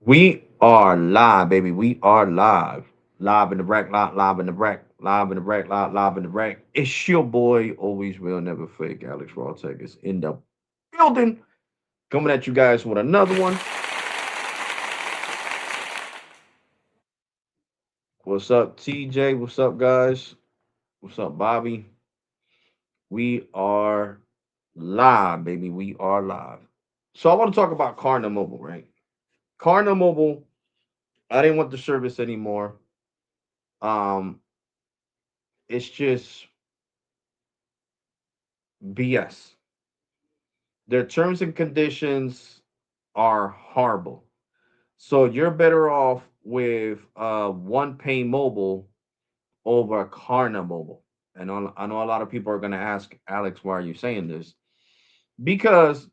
We are live, baby. We are live. Live in the rack, live in the rack, live in the rack, live in the rack. It's your boy, always real, never fake. Alex RAwTAlk is in the building. Coming at you guys with another one. What's up, TJ? What's up, guys? What's up, Bobby? We are live, baby. We are live. So I want to talk about Klarna Mobile, right? Klarna Mobile, I didn't want the service anymore. Um, it's just BS. Their terms and conditions are horrible. So you're better off with one pay mobile over Klarna Mobile. And I know a lot of people are going to ask, Alex, why are you saying this? Because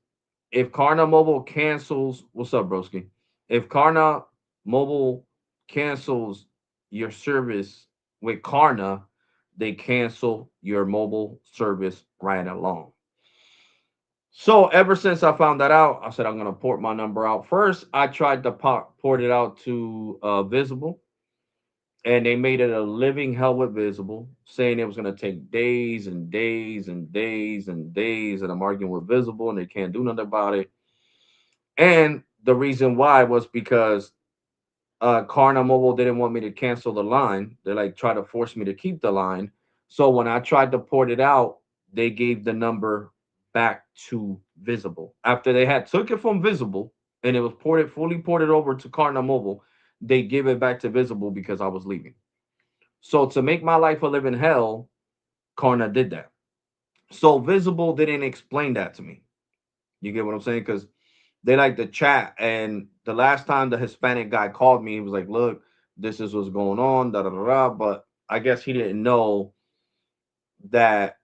if Klarna Mobile cancels, what's up, broski? If Klarna Mobile cancels your service with Klarna, they cancel your mobile service right along. So ever since I found that out, I said I'm gonna port my number out. First, I tried to port it out to Visible, and they made it a living hell with Visible, saying it was gonna take days and days and days and days. And I'm arguing with Visible, and they can't do nothing about it. And the reason why was because Klarna Mobile didn't want me to cancel the line. They like try to force me to keep the line. So when I tried to port it out, they gave the number back to Visible. After they had took it from Visible and it was fully ported over to Klarna Mobile, they gave it back to Visible because I was leaving. So to make my life a living hell, Klarna did that. So Visible didn't explain that to me. You get what I'm saying? Because they like to chat. And the last time the Hispanic guy called me, he was like, "Look, this is what's going on." Da da da. Da. But I guess he didn't know that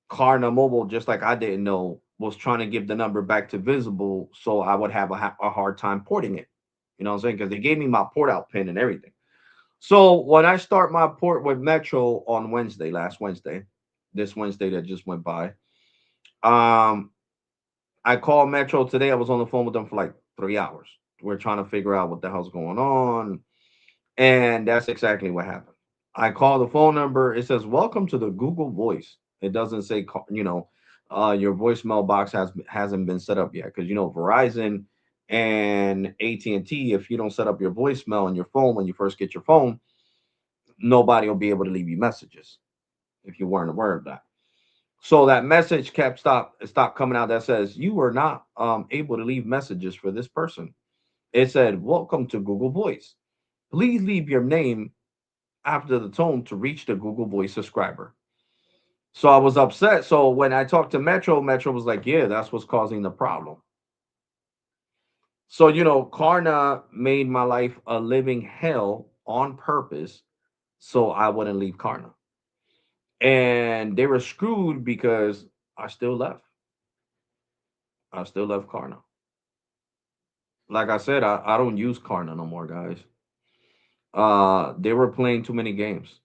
Klarna Mobile, just like I didn't know, was trying to give the number back to Visible, so I would have a hard time porting it. You know what I'm saying? Because they gave me my port out pin and everything. So when I start my port with Metro on Wednesday, last Wednesday, this Wednesday that just went by, um, I called Metro today. I was on the phone with them for like 3 hours. We're trying to figure out what the hell's going on. And that's exactly what happened. I call the phone number. It says, "Welcome to the Google Voice." It doesn't say, your voicemail box hasn't been set up yet. Because, Verizon and AT&T, if you don't set up your voicemail on your phone when you first get your phone, nobody will be able to leave you messages if you weren't aware of that. So that message kept stopped coming out that says you were not able to leave messages for this person. It said, "Welcome to Google Voice. Please leave your name after the tone to reach the Google Voice subscriber." So I was upset. So when I talked to Metro, Metro was like, "Yeah, that's what's causing the problem." So Klarna made my life a living hell on purpose, so I wouldn't leave Klarna, and they were screwed because I still left. I still left Klarna. Like I said, I don't use Klarna no more, guys. They were playing too many games,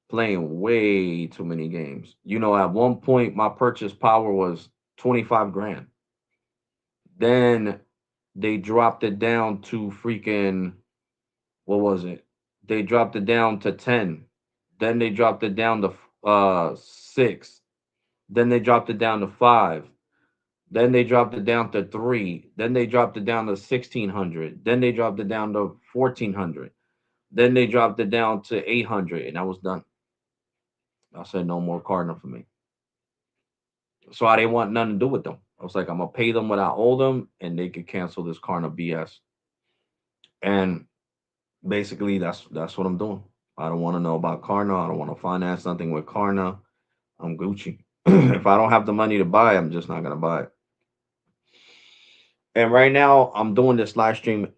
playing way too many games. At one point, my purchase power was 25 grand. Then they dropped it down to freaking, what was it? They dropped it down to 10. Then they dropped it down to 6. Then they dropped it down to 5. Then they dropped it down to 3. Then they dropped it down to 1600. Then they dropped it down to 1400. Then they dropped it down to 800, and I was done. I said no more Cardinal for me. So I didn't want nothing to do with them. I was like, I'm gonna pay them what I owe them, and they could cancel this Cardinal BS. And basically, that's what I'm doing. I don't want to know about Cardinal. I don't want to finance nothing with Cardinal. I'm Gucci. If I don't have the money to buy, I'm just not gonna buy it. And right now, I'm doing this live stream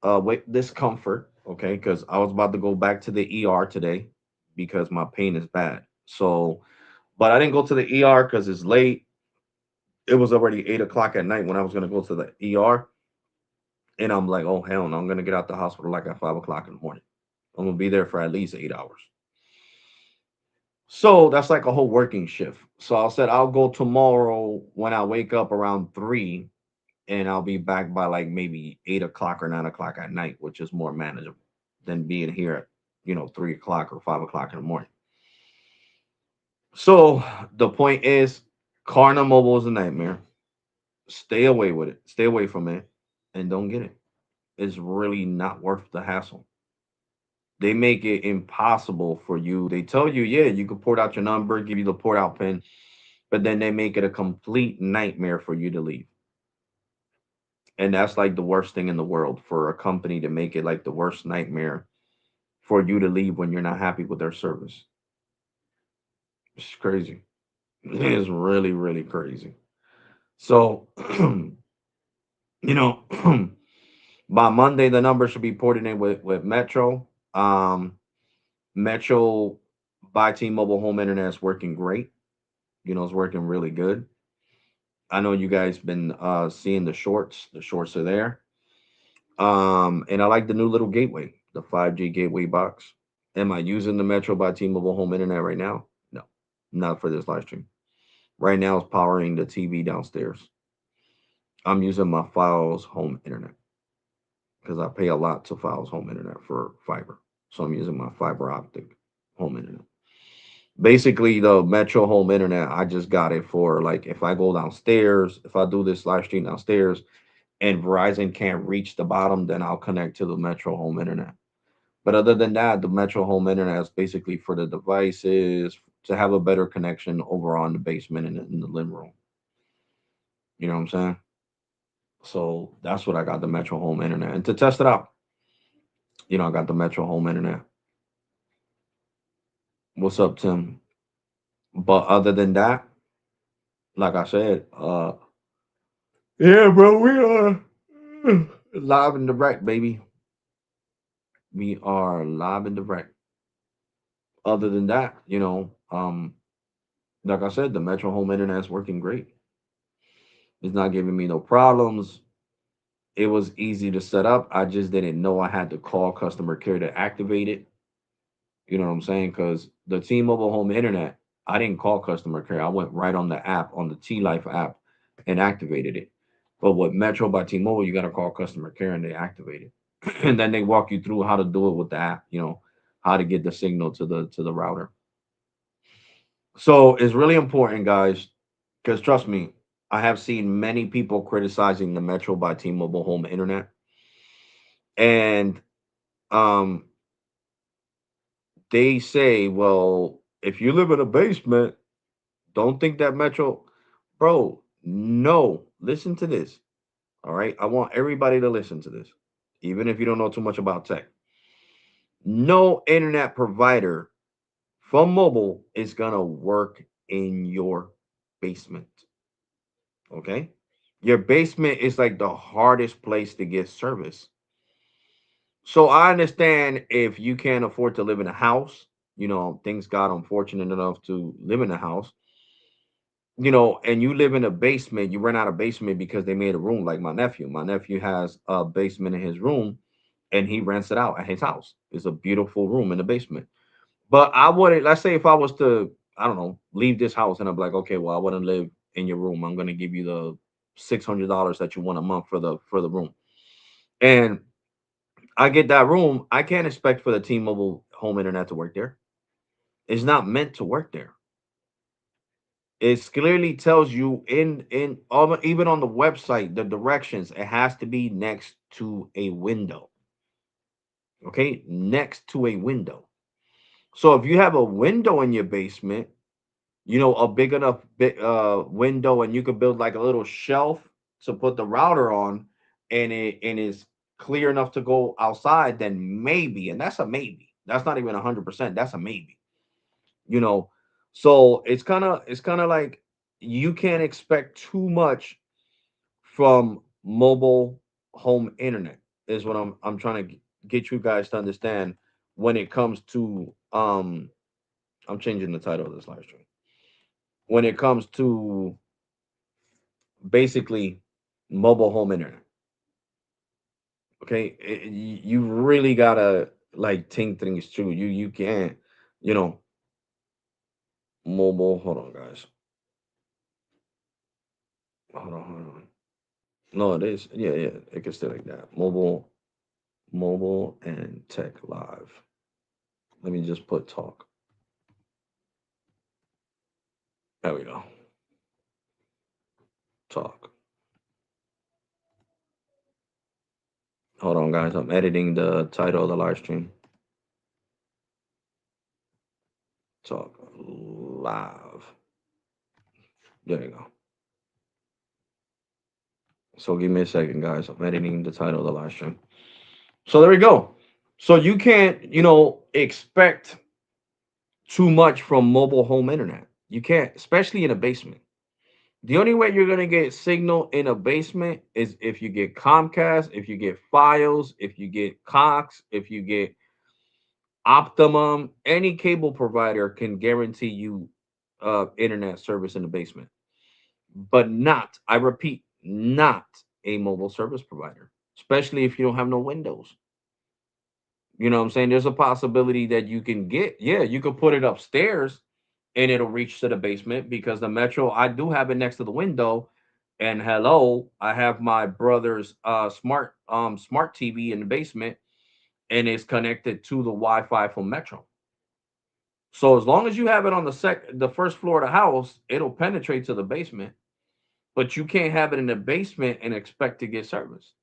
with discomfort, okay? Because I was about to go back to the ER today because my pain is bad. So, but I didn't go to the ER because it's late. It was already 8 o'clock at night when I was gonna go to the ER, and I'm like, oh hell no, I'm gonna get out the hospital like at 5 o'clock in the morning. I'm gonna be there for at least 8 hours. So that's like a whole working shift. So I said I'll go tomorrow when I wake up around 3, and I'll be back by like maybe 8 o'clock or 9 o'clock at night, which is more manageable than being here at 3 o'clock or 5 o'clock in the morning. So the point is, Klarna Mobile is a nightmare. Stay away with it. Stay away from it, and don't get it. It's really not worth the hassle. They make it impossible for you. They tell you, yeah, you can port out your number, give you the port out pin, but then they make it a complete nightmare for you to leave. And that's like the worst thing in the world, for a company to make it like the worst nightmare for you to leave when you're not happy with their service. It's crazy. It's really, really crazy. So, you know, by Monday, the number should be ported in with Metro. Metro by T-Mobile Home Internet is working great. It's working really good. I know you guys been seeing the shorts. The shorts are there. And I like the new little gateway, the 5G gateway box. Am I using the Metro by T-Mobile Home Internet right now? No, not for this live stream. Right now, it's powering the TV downstairs. I'm using my Files Home Internet because I pay a lot to Files Home Internet for fiber. So I'm using my fiber optic home internet. Basically, the Metro Home Internet, I just got it for like if I go downstairs, if I do this live stream downstairs and Verizon can't reach the bottom, then I'll connect to the Metro Home Internet. But other than that, the Metro Home Internet is basically for the devices to have a better connection over on the basement and in the living room. You know what I'm saying? So that's what I got, the Metro Home Internet. And to test it out, I got the Metro Home Internet. What's up, Tim? But other than that, like I said, yeah, bro, we are live and direct, baby. We are live and direct. Other than that, like I said, the Metro Home Internet is working great. It's not giving me no problems. It was easy to set up. I just didn't know I had to call customer care to activate it. You know what I'm saying? Because the T-Mobile Home Internet, I didn't call customer care. I went right on the app, on the T Life app, and activated it. But with Metro by T-Mobile, you got to call customer care and they activate it, and then they walk you through how to do it with the app. How to get the signal to the router. So it's really important, guys, because trust me, I have seen many people criticizing the Metro by T-Mobile Home Internet, and um, they say, well, if you live in a basement, don't think that Metro, bro. No, listen to this. All right, I want everybody to listen to this, even if you don't know too much about tech. No internet provider from mobile is gonna work in your basement. Okay, your basement is like the hardest place to get service. So I understand if you can't afford to live in a house, things got unfortunate enough to live in a house, and you live in a basement, you rent out a basement because they made a room, like my nephew. My nephew has a basement in his room and he rents it out at his house. It's a beautiful room in the basement. But I wouldn't, let's say if I was to, I don't know, leave this house and I'm like, okay, well, I wouldn't live in your room. I'm gonna give you the $600 that you want a month for the room. And I get that room, I can't expect for the T-Mobile home internet to work there. It's not meant to work there. It clearly tells you even on the website, the directions, it has to be next to a window. Okay, next to a window. So if you have a window in your basement, a big enough window, and you could build like a little shelf to put the router on, and is clear enough to go outside, then maybe, and that's a maybe. That's not even 100%. That's a maybe. you know so it's kind of like you can't expect too much from mobile home internet, is what I'm trying to get you guys to understand when it comes to I'm changing the title of this live stream. When it comes to basically mobile home internet, okay, you really gotta like think things through. You can't, you know mobile, hold on guys, hold on. No, it is. Yeah, yeah. It can stay like that. Mobile and tech live. Let me just put talk. There we go. Talk. Hold on, guys. I'm editing the title of the live stream. Talk live. There you go. So give me a second, guys. I'm editing the title of the live stream. So there we go. So you can't, expect too much from mobile home internet. You can't, especially in a basement. The only way you're gonna get signal in a basement is if you get Comcast, if you get Fios, if you get Cox, if you get Optimum. Any cable provider can guarantee you internet service in the basement, but not, I repeat, not a mobile service provider, especially if you don't have no windows. You know what I'm saying? There's a possibility that you can get, yeah, you could put it upstairs and it'll reach to the basement because the Metro, I do have it next to the window. And hello, I have my brother's smart TV in the basement and it's connected to the Wi-Fi from Metro. So as long as you have it on the first floor of the house, it'll penetrate to the basement, but you can't have it in the basement and expect to get service.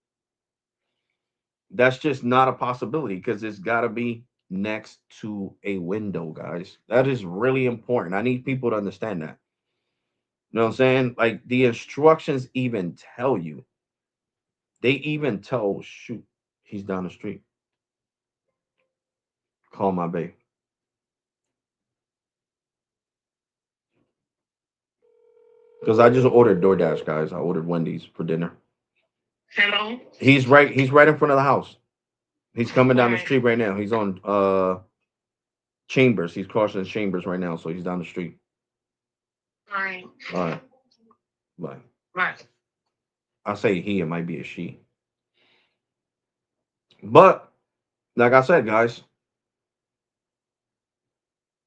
That's just not a possibility because it's got to be next to a window, guys. That is really important. I need people to understand that. You know what I'm saying? Like the instructions even tell you. They even tell, shoot, he's down the street. Call my babe. Because I just ordered DoorDash, guys. I ordered Wendy's for dinner. Hello. He's right in front of the house. He's coming down the Right. street right now. He's on Chambers. He's crossing Chambers right now, so he's down the street. Right. All right. Bye. Right. I say he, it might be a she. But like I said, guys,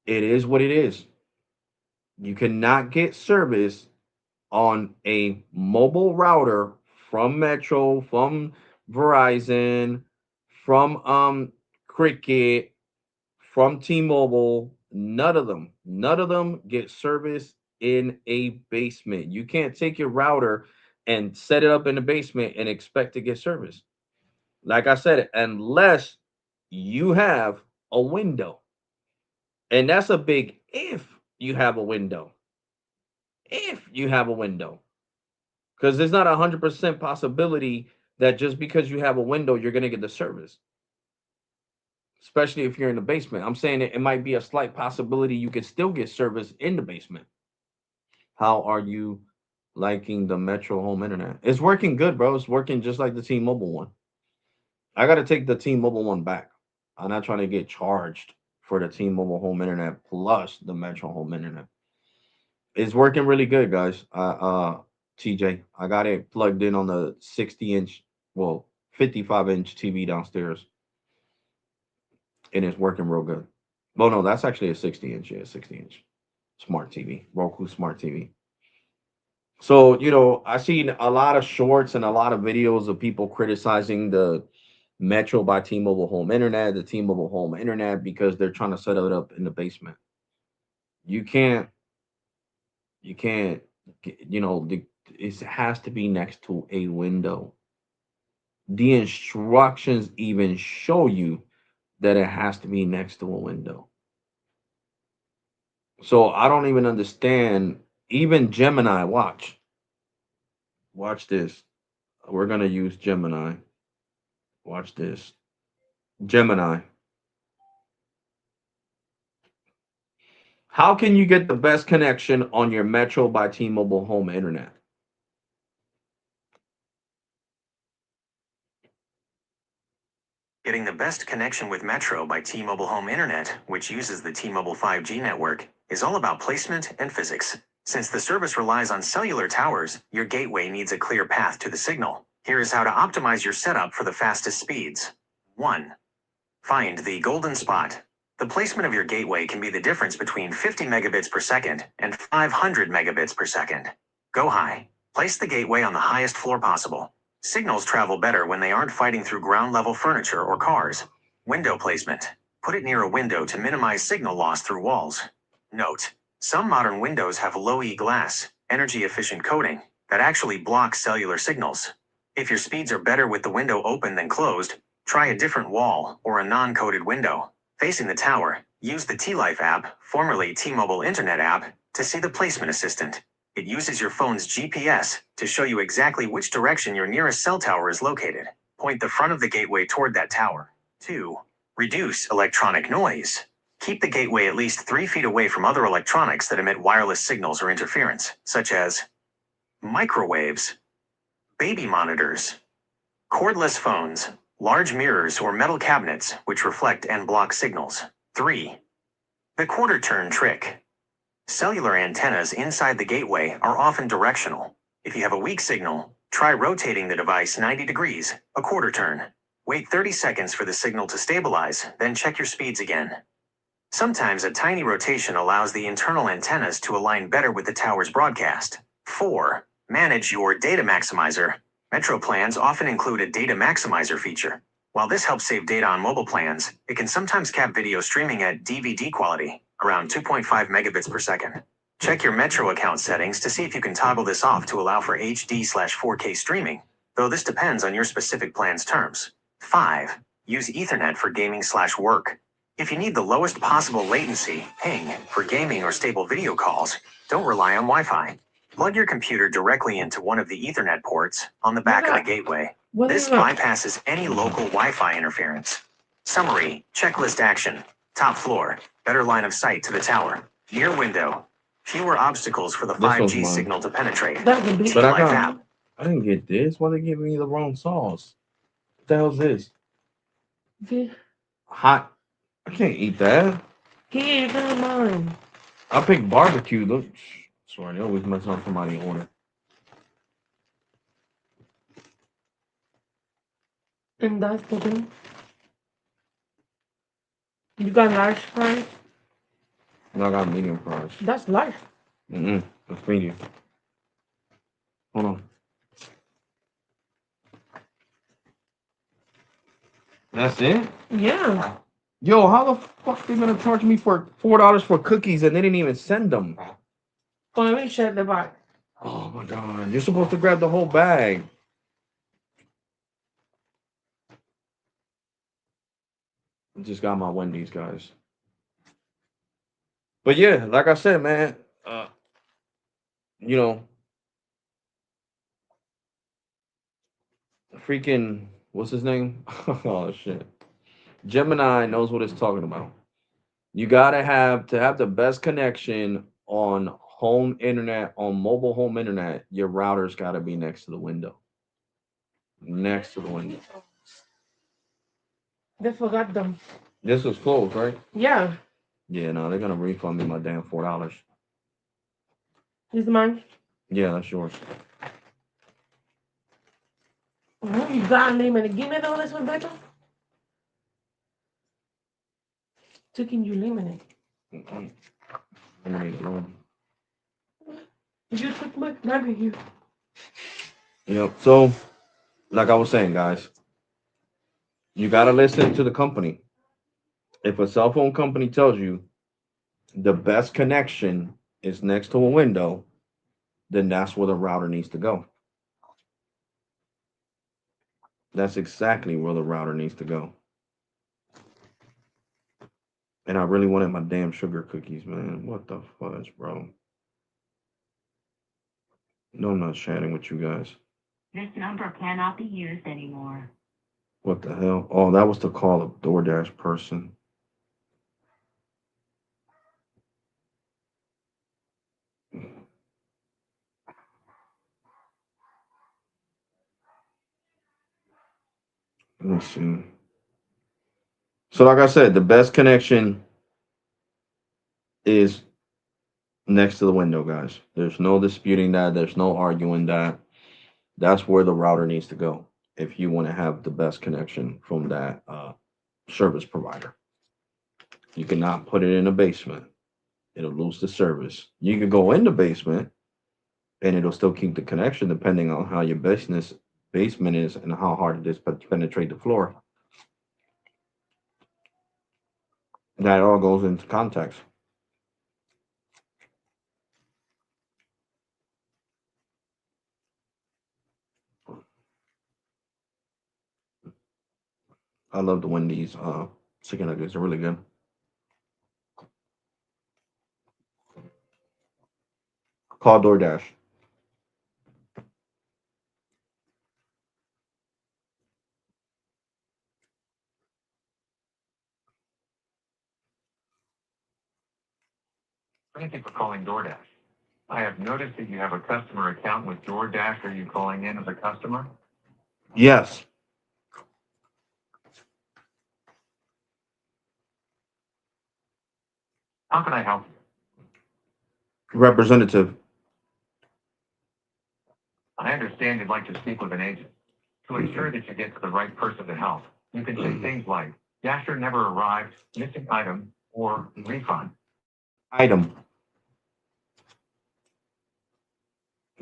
it is what it is. You cannot get service on a mobile router from Metro, from Verizon, from Cricket, from T-Mobile. None of them get service in a basement. You can't take your router and set it up in the basement and expect to get service. Like I said, unless you have a window. And that's a big if you have a window. If you have a window. Because there's not 100% possibility that just because you have a window, you're going to get the service, especially if you're in the basement. I'm saying it might be a slight possibility you could still get service in the basement. How are you liking the Metro home internet? It's working good, bro. It's working just like the T-Mobile one. I got to take the T-Mobile one back. I'm not trying to get charged for the T-Mobile home internet plus the Metro home internet. It's working really good, guys. TJ, I got it plugged in on the 60-inch, well, 55-inch TV downstairs, and it's working real good. Well, no, that's actually a 60-inch, yeah, 60-inch smart TV, Roku smart TV. So, I've seen a lot of shorts and a lot of videos of people criticizing the Metro by T-Mobile home internet, the T-Mobile home internet, because they're trying to set it up in the basement. You can't, you can't, it has to be next to a window. The instructions even show you that it has to be next to a window. So I don't even understand. Even Gemini, watch this. We're gonna use Gemini. Watch this. Gemini. How can you get the best connection on your Metro by T-Mobile home internet? Getting the best connection with Metro by T-Mobile Home Internet, which uses the T-Mobile 5G network, is all about placement and physics. Since the service relies on cellular towers, your gateway needs a clear path to the signal. Here is how to optimize your setup for the fastest speeds. 1. Find the golden spot. The placement of your gateway can be the difference between 50 megabits per second and 500 megabits per second. Go high. Place the gateway on the highest floor possible. Signals travel better when they aren't fighting through ground-level furniture or cars. Window placement. Put it near a window to minimize signal loss through walls. Note: some modern windows have low-E glass, energy-efficient coating that actually blocks cellular signals. If your speeds are better with the window open than closed, try a different wall or a non-coated window. Facing the tower, use the T-Life app, formerly T-Mobile Internet app, to see the placement assistant. It uses your phone's GPS to show you exactly which direction your nearest cell tower is located. Point the front of the gateway toward that tower. 2. Reduce electronic noise. Keep the gateway at least 3 feet away from other electronics that emit wireless signals or interference, such as microwaves, baby monitors, cordless phones, large mirrors, or metal cabinets which reflect and block signals. 3. The quarter turn trick. Cellular antennas inside the gateway are often directional. If you have a weak signal, try rotating the device 90 degrees, a quarter turn. Wait 30 seconds for the signal to stabilize, then check your speeds again. Sometimes a tiny rotation allows the internal antennas to align better with the tower's broadcast. 4. Manage your data maximizer. Metro plans often include a data maximizer feature. While this helps save data on mobile plans, it can sometimes cap video streaming at DVD quality, around 2.5 megabits per second. Check your Metro account settings to see if you can toggle this off to allow for HD/4K streaming, though this depends on your specific plan's terms. 5. Use Ethernet for gaming/work. If you need the lowest possible latency, ping, for gaming or stable video calls, don't rely on Wi-Fi. Plug your computer directly into one of the Ethernet ports on the back of the gateway. This bypasses any local Wi-Fi interference. Summary: checklist action. Top floor, better line of sight to the tower. Near window, fewer obstacles for the 5G signal to penetrate. But I didn't get this. Why they giving me the wrong sauce? What the hell's this? Hot. I can't eat that. Here, come on. I picked barbecue. Look, sorry, they always mess up somebody's order. And that's the thing. You got large fries? No, I got medium fries. That's large. That's medium. Hold on. That's it? Yeah. Yo, how the fuck they gonna charge me for $4 for cookies and they didn't even send them? Oh, let me check the box. Oh my god, you're supposed to grab the whole bag. Just got my Wendy's, guys. But yeah, like I said, man, you know, freaking what's his name? Oh shit. Gemini knows what it's talking about. You gotta have to have the best connection on home internet, on mobile home internet. Your router's gotta be next to the window. Next to the window. They forgot them. This was closed, right? Yeah. Yeah, no, they're gonna refund me my damn $4. This is mine. Yeah, that's yours. Oh, you got name and give me all this one, Beto. Taking you lemonade. You took my nugget here. Yep. So, like I was saying, guys, you gotta listen to the company. If a cell phone company tells you the best connection is next to a window, then that's where the router needs to go. That's exactly where the router needs to go. And I really wanted my damn sugar cookies, man. What the fudge, bro? No, I'm not chatting with you guys. This number cannot be used anymore. What the hell? Oh, that was to call a DoorDash person. Let's see. So, like I said, the best connection is next to the window, guys. There's no disputing that. There's no arguing that. That's where the router needs to go if you want to have the best connection from that service provider. You cannot put it in a basement. It'll lose the service. You can go in the basement and it'll still keep the connection depending on how your business basement is and how hard it is to penetrate the floor. That all goes into context. I love the Wendy's chicken nuggets. They're really good. Call DoorDash. Thank you for calling DoorDash. I have noticed that you have a customer account with DoorDash. Are you calling in as a customer? Yes, How can I help you? representative. I understand you'd like to speak with an agent. To ensure that you get to the right person to help, you can say things like, Dasher never arrived, missing item, or refund. Item.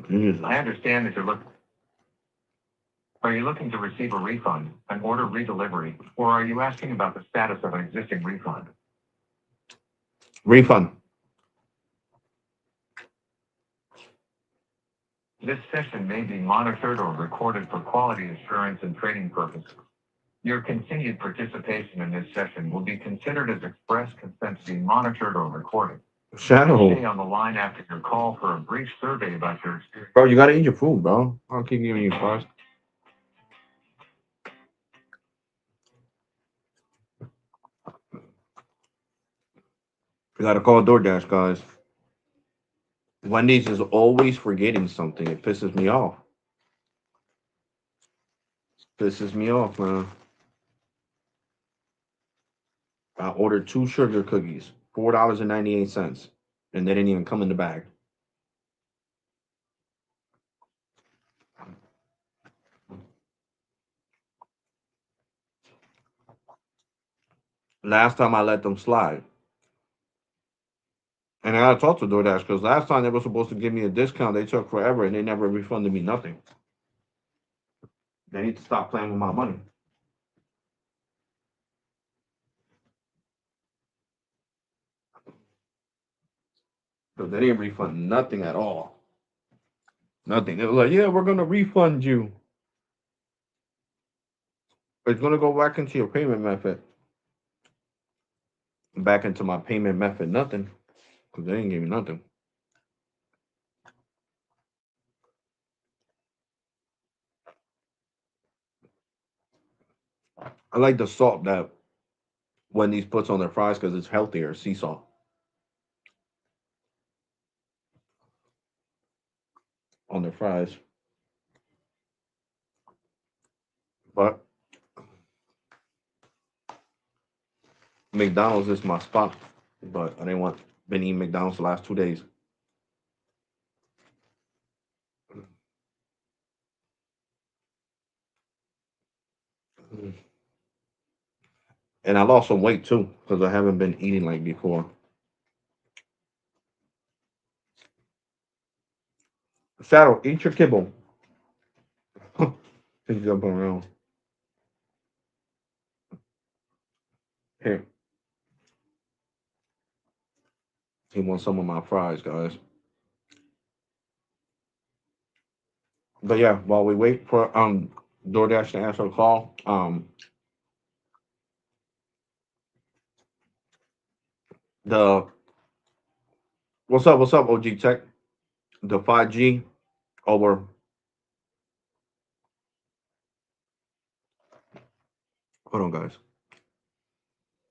Jesus. I understand that you're looking. Are you looking to receive a refund, an order redelivery, or are you asking about the status of an existing refund? Refund. This session may be monitored or recorded for quality assurance and training purposes. Your continued participation in this session will be considered as express consent to be monitored or recorded. Please stay Shadow. on the line after your call for a brief survey about your experience. Bro, you gotta eat your food, bro. I'll keep giving you fries. You gotta call DoorDash, guys. Wendy's is always forgetting something. It pisses me off. Pisses me off, man. I ordered 2 sugar cookies, $4.98, and they didn't even come in the bag. Last time I let them slide. And I gotta talk to DoorDash because last time they were supposed to give me a discount, they took forever and they never refunded me nothing. They need to stop playing with my money. Because they didn't refund nothing at all. Nothing. They were like, yeah, we're gonna refund you. It's gonna go back into your payment method. Back into my payment method, nothing. Because they didn't give me nothing. I like the salt that Wendy's puts on their fries because it's healthier, sea salt on their fries. But McDonald's is my spot. But I didn't want been eating McDonald's the last 2 days. And I lost some weight too because I haven't been eating like before. Shadow, eat your kibble. He's jumping around. Here, he wants some of my fries, guys. But yeah, while we wait for DoorDash to answer the call, the what's up, OG Tech? The 5G over. Hold on, guys.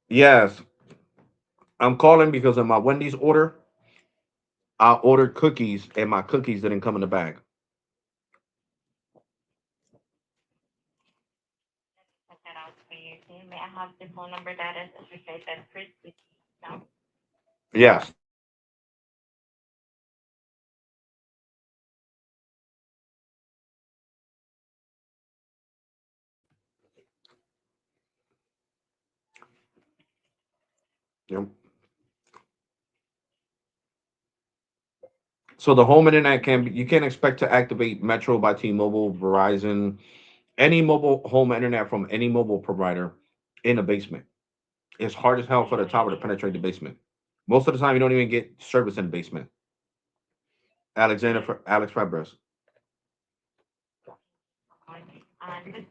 Yes, I'm calling because of my Wendy's order. I ordered cookies and my cookies didn't come in the bag. Check that out for you. Okay? May I have the phone number that is associated first with you now? Yes. Yep. So the home internet you can't expect to activate Metro by T-Mobile, Verizon, any mobile home internet from any mobile provider in a basement. It's hard as hell for the tower to penetrate the basement. Most of the time, you don't even get service in the basement. Alex Fabres. And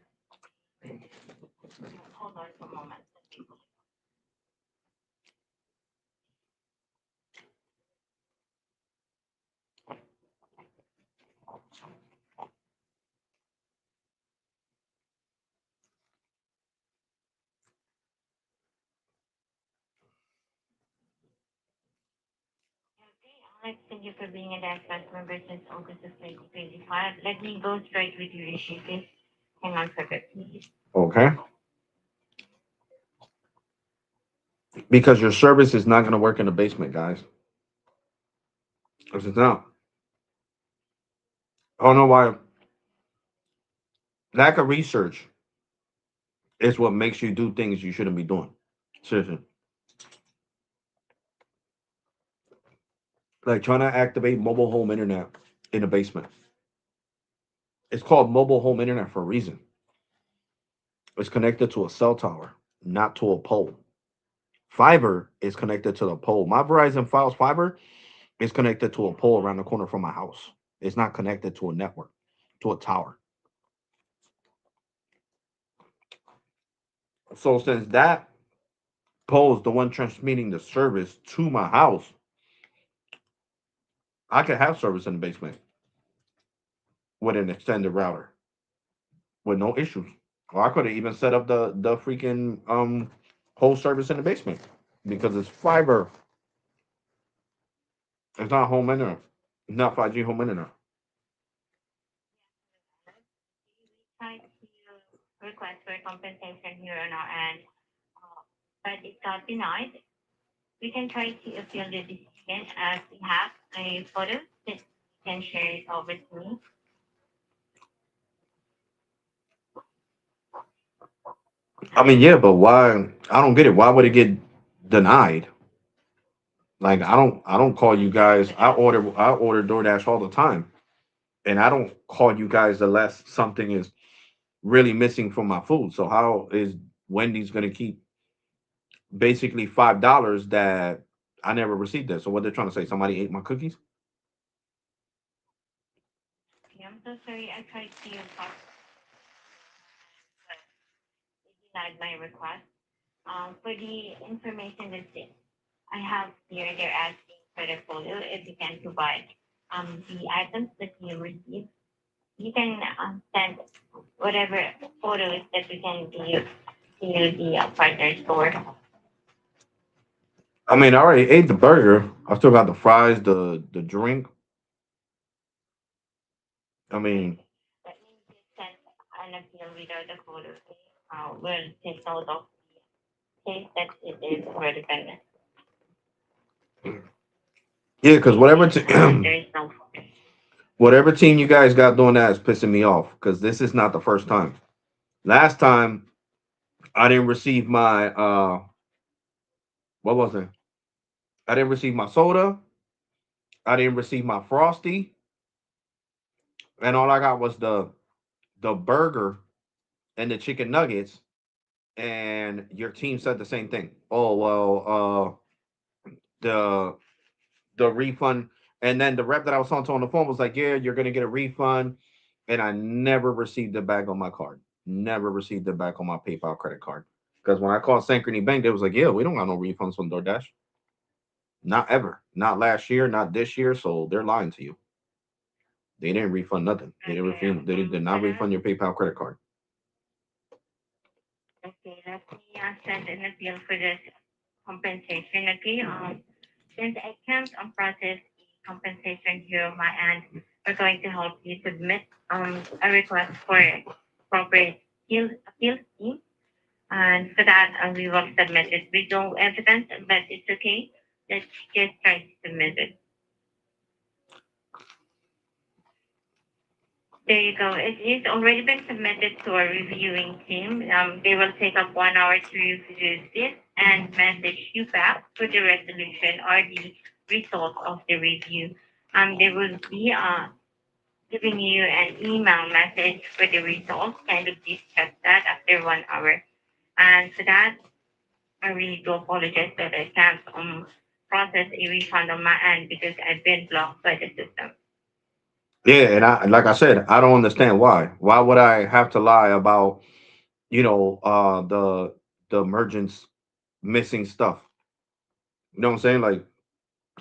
hold on for a moment. Okay, Alex, thank you for being a Dash member since August of 2025. Let me go straight with your issue, please. Hang on for a bit, please. Okay. Because your service is not going to work in the basement, guys. Because it's not. I don't know why. Lack of research is what makes you do things you shouldn't be doing. Seriously. Like trying to activate mobile home internet in the basement. It's called mobile home internet for a reason. It's connected to a cell tower, not to a pole. Fiber is connected to the pole. My Verizon Files fiber is connected to a pole around the corner from my house. It's not connected to a network, to a tower. So since that pole is the one transmitting the service to my house, I could have service in the basement with an extended router with no issues. Or I could have even set up the freaking whole service in the basement because it's fiber. It's not home internet. It's not 5G home internet. Try to request for compensation here on our end, but it got denied. We can try to appeal the decision as we have a photo that you can share it over to me. I mean, yeah, but why? I don't get it. Why would it get denied? Like, I don't call you guys. I order DoorDash all the time, and I don't call you guys unless something is really missing from my food. So how is Wendy's gonna keep basically $5 that I never received that? So what they're trying to say? Somebody ate my cookies? Okay, I'm so sorry. I tried to talk, but it denied my request. For the information that's I have here, they're asking for the photo if you can provide the items that you received. You can send whatever photos that we can give to the partner store. I mean, I already ate the burger. I still got the fries, the drink. I mean, Okay. Let me just send an appeal without the photo. Okay? We'll take note of the case that it is already pending. yeah, because whatever There is no photo. whatever team you guys got doing that is pissing me off. Because this is not the first time. Last time I didn't receive my what was it? I didn't receive my soda. I didn't receive my frosty, and all I got was the burger and the chicken nuggets. And your team said the same thing. Oh well, the refund, and then the rep that I was talking to on the phone was like, "Yeah, you're gonna get a refund," and I never received it back on my card. Never received it back on my PayPal credit card. Because when I called Synchrony Bank, they was like, "Yeah, we don't got no refunds from DoorDash. Not ever. Not last year. Not this year." So they're lying to you. They didn't refund nothing. They didn't Okay. refund. They did not For that, refund your PayPal credit card. okay, let me send an appeal for this compensation. Okay. Since I can't process the compensation here on my end, we're going to help you submit a request for proper appeal team. And for that, we will submit it with no evidence, but it's okay. Let's just try to submit it. There you go. It is already been submitted to our reviewing team. They will take up 1 hour to review this and message you back for the resolution or the result of the review. They will be giving you an email message for the results. Can you please check that after 1 hour? And for that, I really do apologize that I can't process a refund on my end because I've been blocked by the system. Yeah, and I like I said, I don't understand why. Why would I have to lie about the emergence missing stuff? You know what I'm saying? Like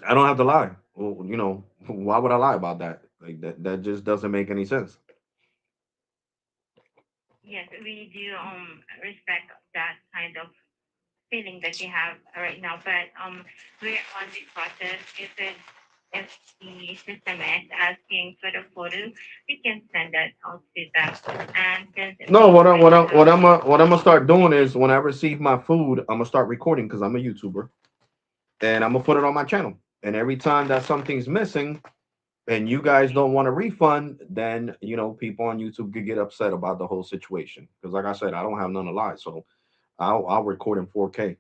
I don't have to lie. Well, why would I lie about that? Like that just doesn't make any sense. Yes, we do respect that kind of feeling that you have right now, but we're on the process. If the system is asking for the photo, we can send that out to them. And since No, we already have the what I'm gonna start doing is when I receive my food, I'm gonna start recording because I'm a YouTuber, and I'm gonna put it on my channel. And every time that something's missing, and you guys don't want a refund, then people on YouTube could get upset about the whole situation. Because like I said, I don't have none to lie, so I'll record in 4K.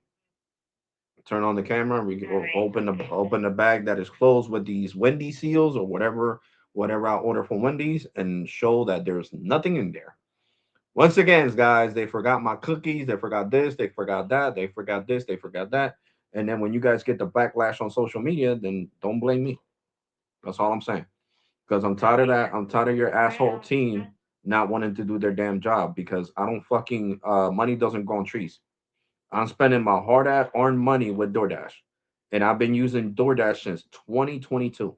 Turn on the camera, all right, okay. open the bag that is closed with these Wendy seals or whatever I order from Wendy's, and show that there's nothing in there. Once again, guys, they forgot my cookies, they forgot this, they forgot that, they forgot this, they forgot that. And then when you guys get the backlash on social media, then don't blame me. That's all I'm saying. Because I'm All tired of right. that. I'm tired of your Well, asshole team just not wanting to do their damn job because I don't fucking money doesn't grow on trees. I'm spending my hard earned money with DoorDash. And I've been using DoorDash since 2022.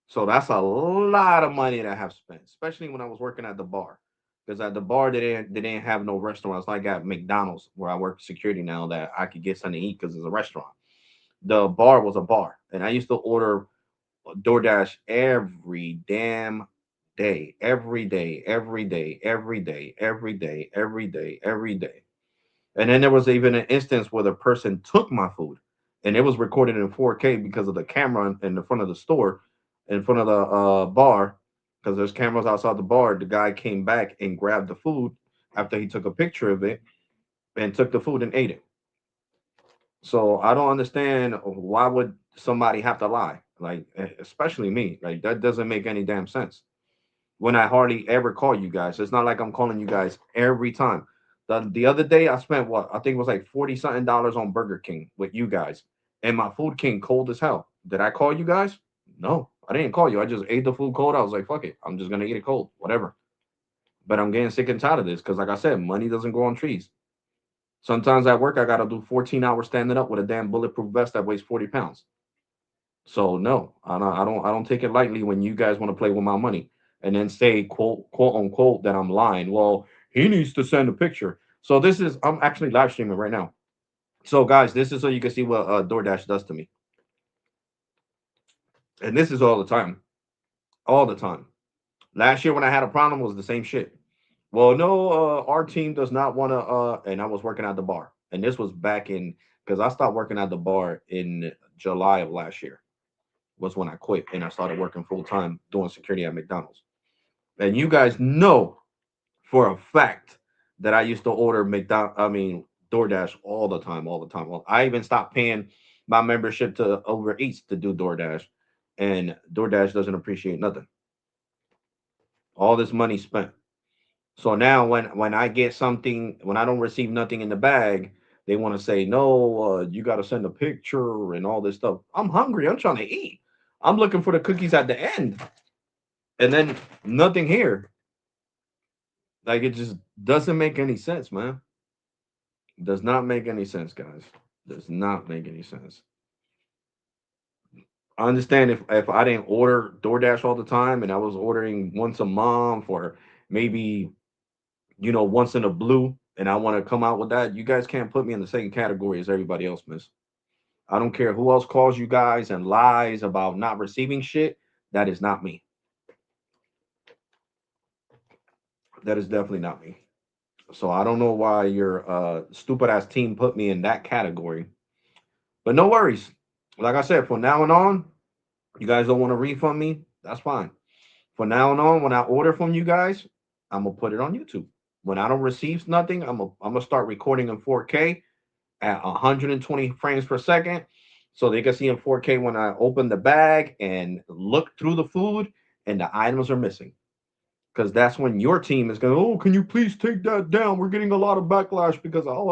So that's a lot of money that I have spent, especially when I was working at the bar. Because at the bar they didn't have no restaurants like at McDonald's where I work security now that I could get something to eat because it's a restaurant. The bar was a bar. And I used to order DoorDash every damn day, every day, every day, every day, every day, every day, every day. And then there was even an instance where the person took my food, and it was recorded in 4K because of the camera in the front of the store, in front of the bar, because there's cameras outside the bar. The guy came back and grabbed the food after he took a picture of it and took the food and ate it. So I don't understand why would somebody have to lie, like especially me. Like that doesn't make any damn sense. When I hardly ever call you guys, it's not like I'm calling you guys every time. The other day I spent what I think it was like 40 something dollars on Burger King with you guys, and my food came cold as hell. Did I call you guys? No, I didn't call you. I just ate the food cold. I was like, fuck it, I'm just gonna eat it cold, whatever. But I'm getting sick and tired of this because, like I said, money doesn't grow on trees. Sometimes at work, I got to do 14 hours standing up with a damn bulletproof vest that weighs 40 pounds. So no, I don't take it lightly when you guys want to play with my money and then say quote unquote that I'm lying. Well, he needs to send a picture. So I'm actually live streaming right now. So guys, this is so you can see what DoorDash does to me, and this is all the time, all the time. Last year when I had a problem was the same shit. Well, no, our team does not want to. And I was working at the bar, and this was back in because I stopped working at the bar in July of last year. Was when I quit and I started working full time doing security at McDonald's. And you guys know for a fact that I used to order DoorDash all the time, all the time. Well, I even stopped paying my membership to Uber Eats to do DoorDash, and DoorDash doesn't appreciate nothing. All this money spent. So now when I get something, when I don't receive nothing in the bag, they want to say no. You got to send a picture and all this stuff. I'm hungry. I'm trying to eat. I'm looking for the cookies at the end, and then nothing here. Like it just doesn't make any sense, man. Does not make any sense, guys. Does not make any sense. I understand if I didn't order DoorDash all the time and I was ordering once a month or maybe once in a blue and I want to come out with that, you guys can't put me in the same category as everybody else, miss. I don't care who else calls you guys and lies about not receiving shit. That is not me. That is definitely not me. So I don't know why your stupid ass team put me in that category. But no worries. Like I said, from now on, you guys don't want to refund me. That's fine. From now on, when I order from you guys, I'm gonna put it on YouTube. When I don't receive nothing, I'm gonna start recording in 4K at 120 frames per second. so they can see in 4K when I open the bag and look through the food and the items are missing. Because that's when your team is going, oh, can you please take that down? We're getting a lot of backlash because, oh,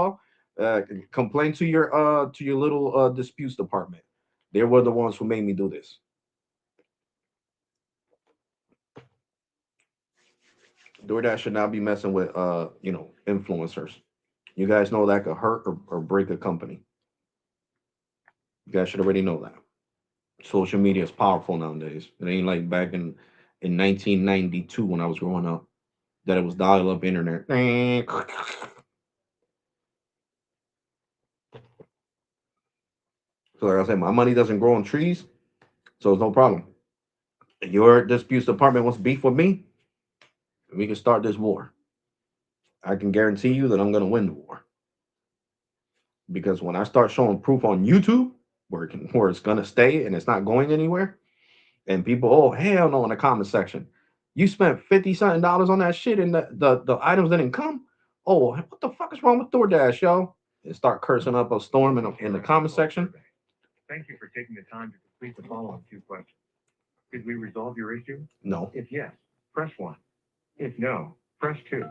well, complain to your little disputes department. They were the ones who made me do this. DoorDash should not be messing with, influencers. You guys know that could hurt or break a company. You guys should already know that. Social media is powerful nowadays. It ain't like back in 1992 when I was growing up that it was dial up internet. So like I said, my money doesn't grow on trees, so it's no problem. If your disputes department wants beef with me, we can start this war. I can guarantee you that I'm gonna win the war. Because when I start showing proof on YouTube where it's gonna stay and it's not going anywhere, and people, oh hell no in the comment section. You spent 50 something dollars on that shit and the items didn't come. Oh, what the fuck is wrong with DoorDash, yo? And start cursing up a storm in the comment section. Thank you for taking the time to complete the following two questions. Did we resolve your issue? No. If yes, press 1. If no, press 2.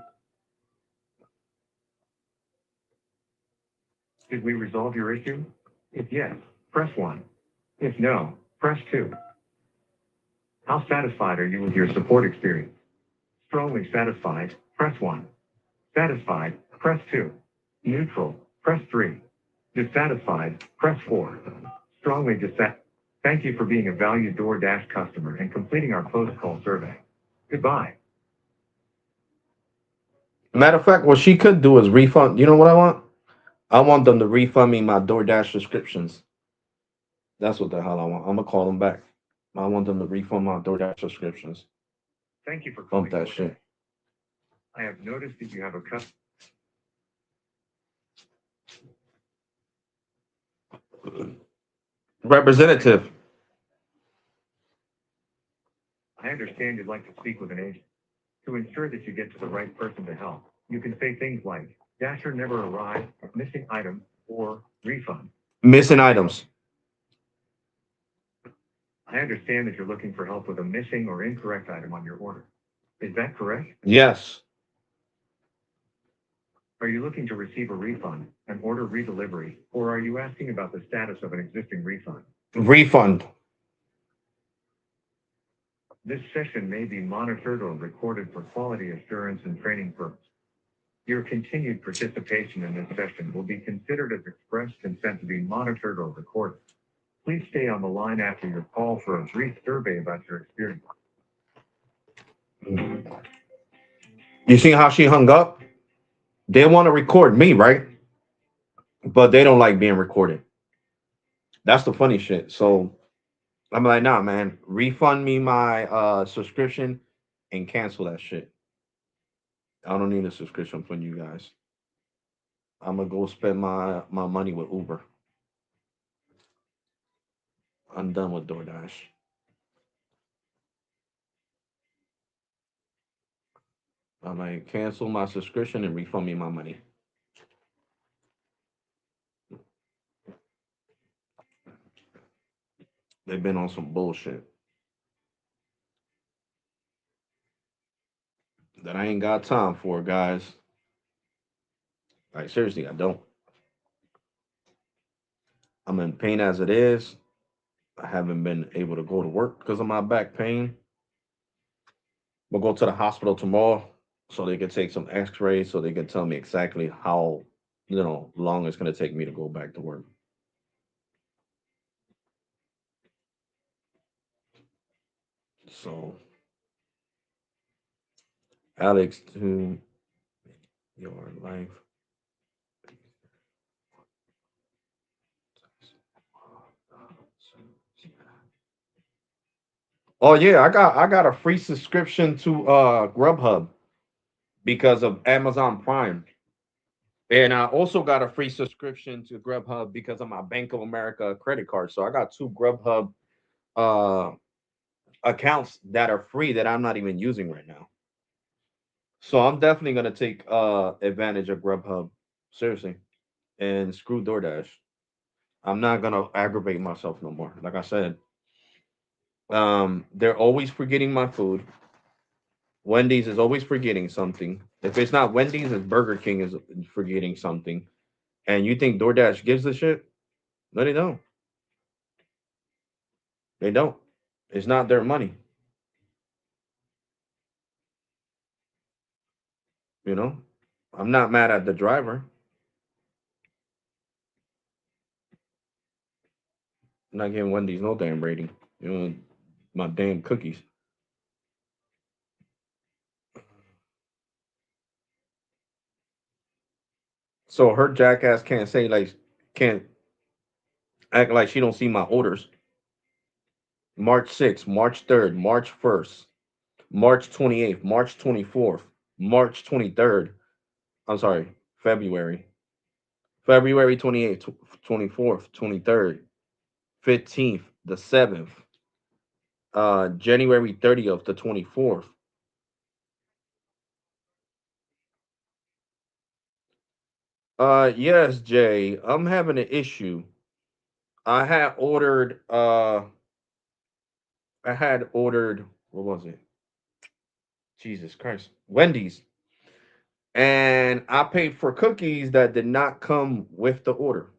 Did we resolve your issue? If yes, press 1. If no, press 2. How satisfied are you with your support experience? Strongly satisfied, press 1. Satisfied, press 2. Neutral, press 3. Dissatisfied, press 4. Strongly dissatisfied. Thank you for being a valued DoorDash customer and completing our post-call survey. Goodbye. Matter of fact, what she could do is refund. You know what I want? I want them to refund me my DoorDash subscriptions. That's what the hell I want. I'm gonna call them back. I want them to refund my DoorDash subscriptions. Thank you for Bump calling that DoorDash. shit. I have noticed that you have a custom. Representative. I understand you'd like to speak with an agent. To ensure that you get to the right person to help, you can say things like, Dasher never arrived, missing item, or refund. Missing items. I understand that you're looking for help with a missing or incorrect item on your order. Is that correct? Yes. Are you looking to receive a refund, an order redelivery, or are you asking about the status of an existing refund? Refund. This session may be monitored or recorded for quality assurance and training purposes. Your continued participation in this session will be considered as express consent to be monitored or recorded. Please stay on the line after your call for a brief survey about your experience. You see how she hung up? They want to record me, right? But they don't like being recorded. That's the funny shit. So I'm like, nah, man, refund me my subscription and cancel that shit. I don't need a subscription from you guys. I'm gonna go spend my money with Uber. I'm done with DoorDash. I'm like, cancel my subscription and refund me my money. They've been on some bullshit that I ain't got time for, guys. Like seriously, I don't. I'm in pain as it is. I haven't been able to go to work because of my back pain. We'll go to the hospital tomorrow so they can take some x-rays so they can tell me exactly how, long it's gonna take me to go back to work. So Alex, to your life. Oh yeah, I got a free subscription to Grubhub because of Amazon Prime. And I also got a free subscription to Grubhub because of my Bank of America credit card. So I got two Grubhub uh accounts that are free that I'm not even using right now. So I'm definitely gonna take advantage of Grubhub. Seriously. And screw DoorDash. I'm not gonna aggravate myself no more. Like I said, they're always forgetting my food. Wendy's is always forgetting something. If it's not Wendy's, it's Burger King is forgetting something. And you think DoorDash gives a shit? No, they don't. They don't. It's not their money. You know, I'm not mad at the driver. I'm not giving Wendy's no damn rating. You know, my damn cookies. So her jackass can't say like can't act like she don't see my orders. March 6th, March 3rd, March 1st, March 28th, March 24th, March 23rd. I'm sorry, February. February 28th, 24th, 23rd, 15th, the 7th, January 30th, the 24th. Yes, Jay, I'm having an issue. I had ordered I had ordered what was it? Jesus Christ. Wendy's. And I paid for cookies that did not come with the order.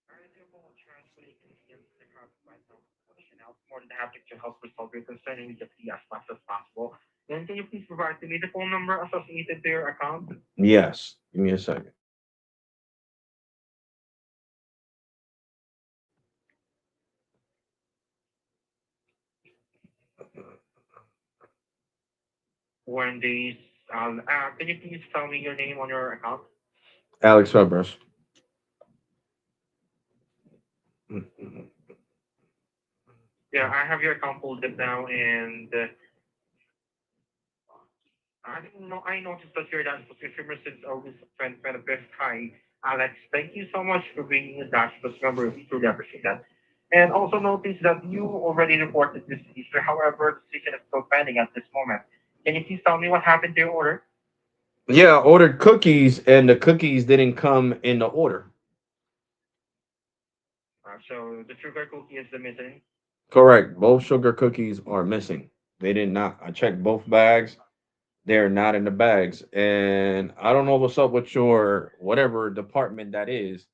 I do apologize for the inconvenience that caused by some and I'm more than happy to help resolve your concern immediately as fast as possible. And can you please provide to me the phone number associated to your account? Yes. Give me a second. Wendy's. Can you please tell me your name on your account? Alex Febres. Yeah, I have your account pulled up now, and I noticed that you're that customer since August 25th. Hi, Alex. Thank you so much for being a Dash Plus member. We truly appreciate that. And also notice that you already reported this issue. However, the decision is still pending at this moment. Can you please tell me what happened to your order? Yeah, I ordered cookies and the cookies didn't come in the order. So the sugar cookie is the missing. Correct. Both sugar cookies are missing. They did not. I checked both bags. They're not in the bags. And I don't know what's up with your whatever department that is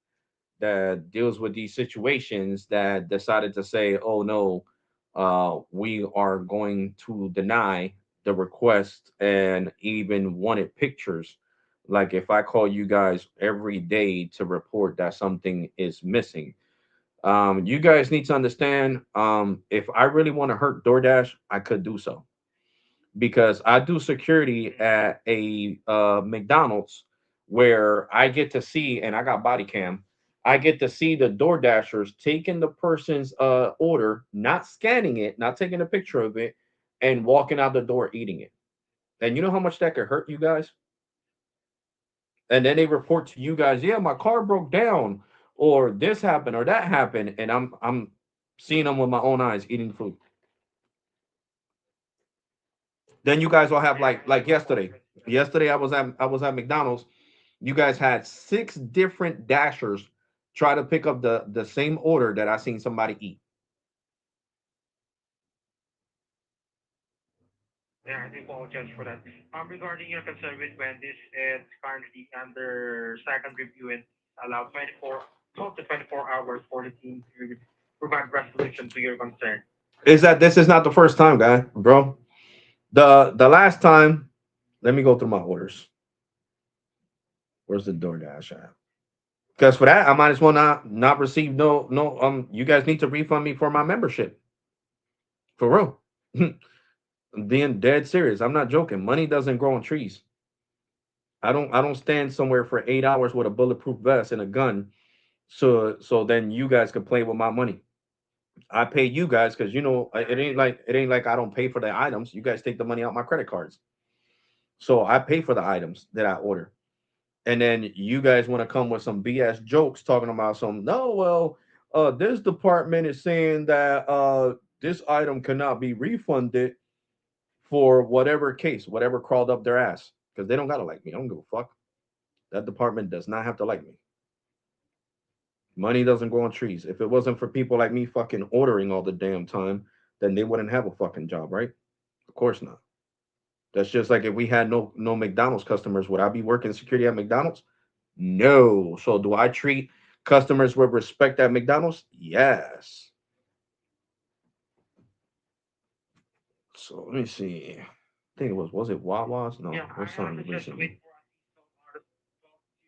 that deals with these situations that decided to say, oh no, we are going to deny the request and even wanted pictures. Like if I call you guys every day to report that something is missing, you guys need to understand, if I really want to hurt DoorDash, I could do so because I do security at a McDonald's where I get to see, and I got body cam. I get to see the Door Dashers taking the person's order, not scanning it, not taking a picture of it, and walking out the door eating it. And you know how much that could hurt you guys? And then they report to you guys, yeah, my car broke down, or this happened, or that happened, and I'm seeing them with my own eyes eating food. Then you guys will have Yeah, I like do yesterday. apologize. Yesterday I was at McDonald's. You guys had six different dashers try to pick up the same order that I seen somebody eat. Yeah, I do apologize for that. Regarding your concern with Wendy's, it's currently under second review and allow 12 to 24 hours for the team to provide resolution to your concern. Is that this is not the first time, guy, bro? The last time, let me go through my orders. Where's the DoorDash at? Because for that, I might as well not receive no. You guys need to refund me for my membership for real. I'm being dead serious. I'm not joking. Money doesn't grow on trees. I don't stand somewhere for 8 hours with a bulletproof vest and a gun so then you guys can play with my money. I pay you guys because it ain't like I don't pay for the items. You guys take the money out my credit cards, so I pay for the items that I order. And then you guys want to come with some BS jokes talking about some no, well, this department is saying that this item cannot be refunded for whatever case, whatever crawled up their ass because they don't gotta like me. I don't give a fuck. That department does not have to like me. Money doesn't grow on trees. If it wasn't for people like me fucking ordering all the damn time, then they wouldn't have a fucking job, right? Of course not. That's just like if we had no McDonald's customers, would I be working security at McDonald's? No. So do I treat customers with respect at McDonald's? Yes. So let me see. I think it was it Wawa's? No, Yeah, what's I something suggest to recently? wait for at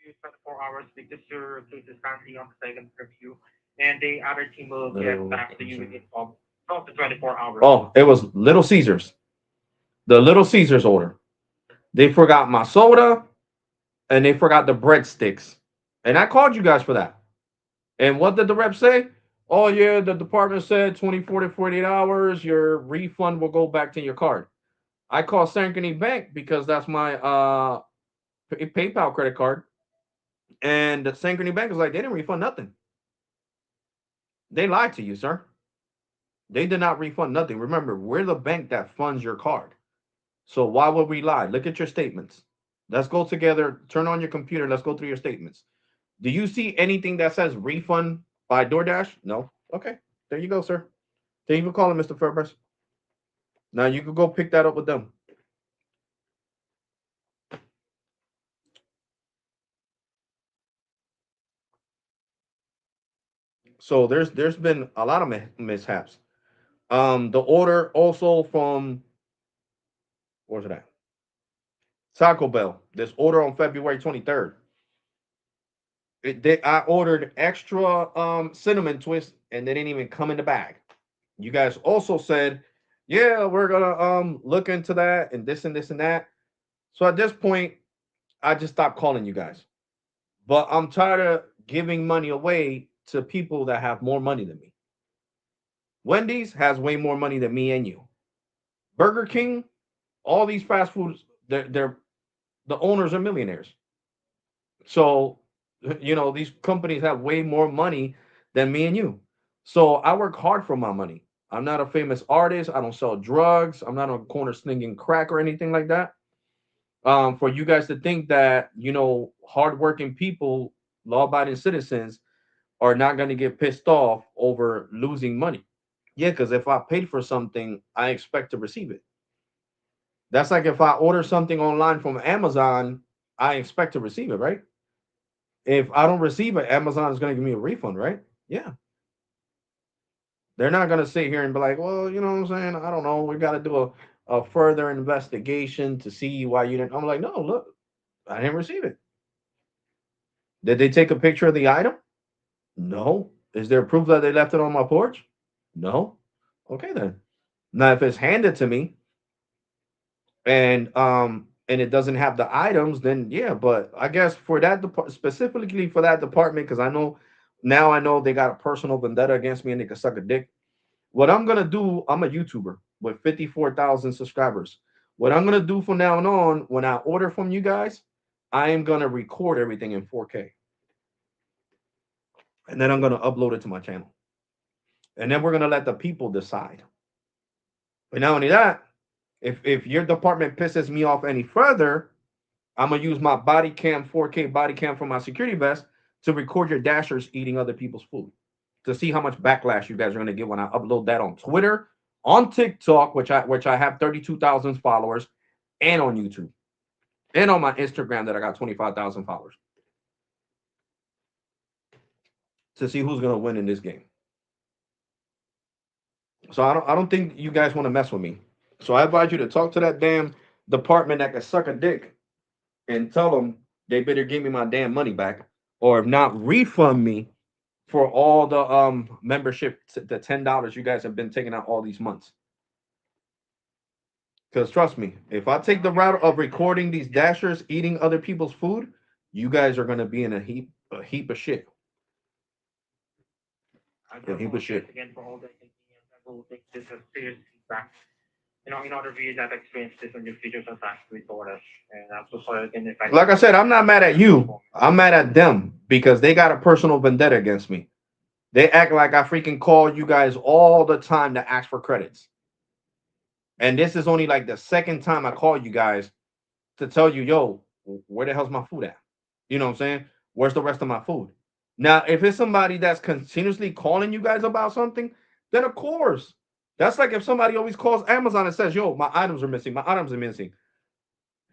least 12 to 24 hours because your case is currently on the second review, and the other team will get Little back to you Caesar. within 12 to 24 hours. Oh, it was Little Caesars. The Little Caesars order. They forgot my soda and they forgot the breadsticks. And I called you guys for that. And what did the rep say? Oh, yeah, the department said 24 to 48 hours, your refund will go back to your card. I called Synchrony Bank because that's my PayPal credit card. And the Synchrony Bank was like, they didn't refund nothing. They lied to you, sir. They did not refund nothing. Remember, we're the bank that funds your card. So why would we lie? Look at your statements. Let's go together. Turn on your computer. Let's go through your statements. Do you see anything that says refund by DoorDash? No. Okay. There you go, sir. Thank you for calling, Mr. Fairpress. Now you can go pick that up with them. So there's been a lot of mishaps. The order also from where's it at? Taco Bell. This order on February 23rd. I ordered extra cinnamon twist and they didn't even come in the bag. You guys also said, yeah, we're gonna look into that and this and this and that. So at this point, I just stopped calling you guys. But I'm tired of giving money away to people that have more money than me. Wendy's has way more money than me and you. Burger King, all these fast foods, they're the owners are millionaires. So, these companies have way more money than me and you. So I work hard for my money. I'm not a famous artist. I don't sell drugs. I'm not on a corner slinging crack or anything like that. For you guys to think that, hardworking people, law abiding citizens, are not going to get pissed off over losing money. Yeah, because if I paid for something, I expect to receive it. That's like if I order something online from Amazon, I expect to receive it, right? If I don't receive it, Amazon is going to give me a refund, right? Yeah. They're not going to sit here and be like, well, you know what I'm saying? I don't know. We got to do a further investigation to see why you didn't. I'm like, no, look, I didn't receive it. Did they take a picture of the item? No. Is there proof that they left it on my porch? No. Okay, then. Now, if it's handed to me and it doesn't have the items, then yeah. But I guess for that specifically for that department, because I know they got a personal vendetta against me and they can suck a dick. What I'm gonna do, I'm a YouTuber with 54,000 subscribers. What I'm gonna do from now on, when I order from you guys, I am gonna record everything in 4K, and then I'm gonna upload it to my channel, and then we're gonna let the people decide. But not only that, if your department pisses me off any further, I'm gonna use my body cam 4K body cam from my security vest to record your dashers eating other people's food to see how much backlash you guys are gonna get when I upload that on Twitter, on TikTok, which I have 32,000 followers, and on YouTube, and on my Instagram that I got 25,000 followers to see who's gonna win in this game. So I don't think you guys want to mess with me. So I advise you to talk to that damn department that can suck a dick and tell them they better give me my damn money back, or if not, refund me for all the membership, the $10 you guys have been taking out all these months. Because trust me, if I take the route of recording these dashers eating other people's food, you guys are gonna be in a heap of shit. I do A heap of apologize shit. again for all the inconvenience. I will take this as serious feedback. In order for you not experience this on your future attacks with orders. And I'm so sorry again if I Like I said, I'm not mad at you. I'm mad at them because they got a personal vendetta against me. They act like I freaking call you guys all the time to ask for credits. And this is only like the second time I call you guys to tell you, yo, where the hell's my food at? You know what I'm saying? Where's the rest of my food? Now, if it's somebody that's continuously calling you guys about something, then of course. That's like if somebody always calls Amazon and says, yo, my items are missing, my items are missing.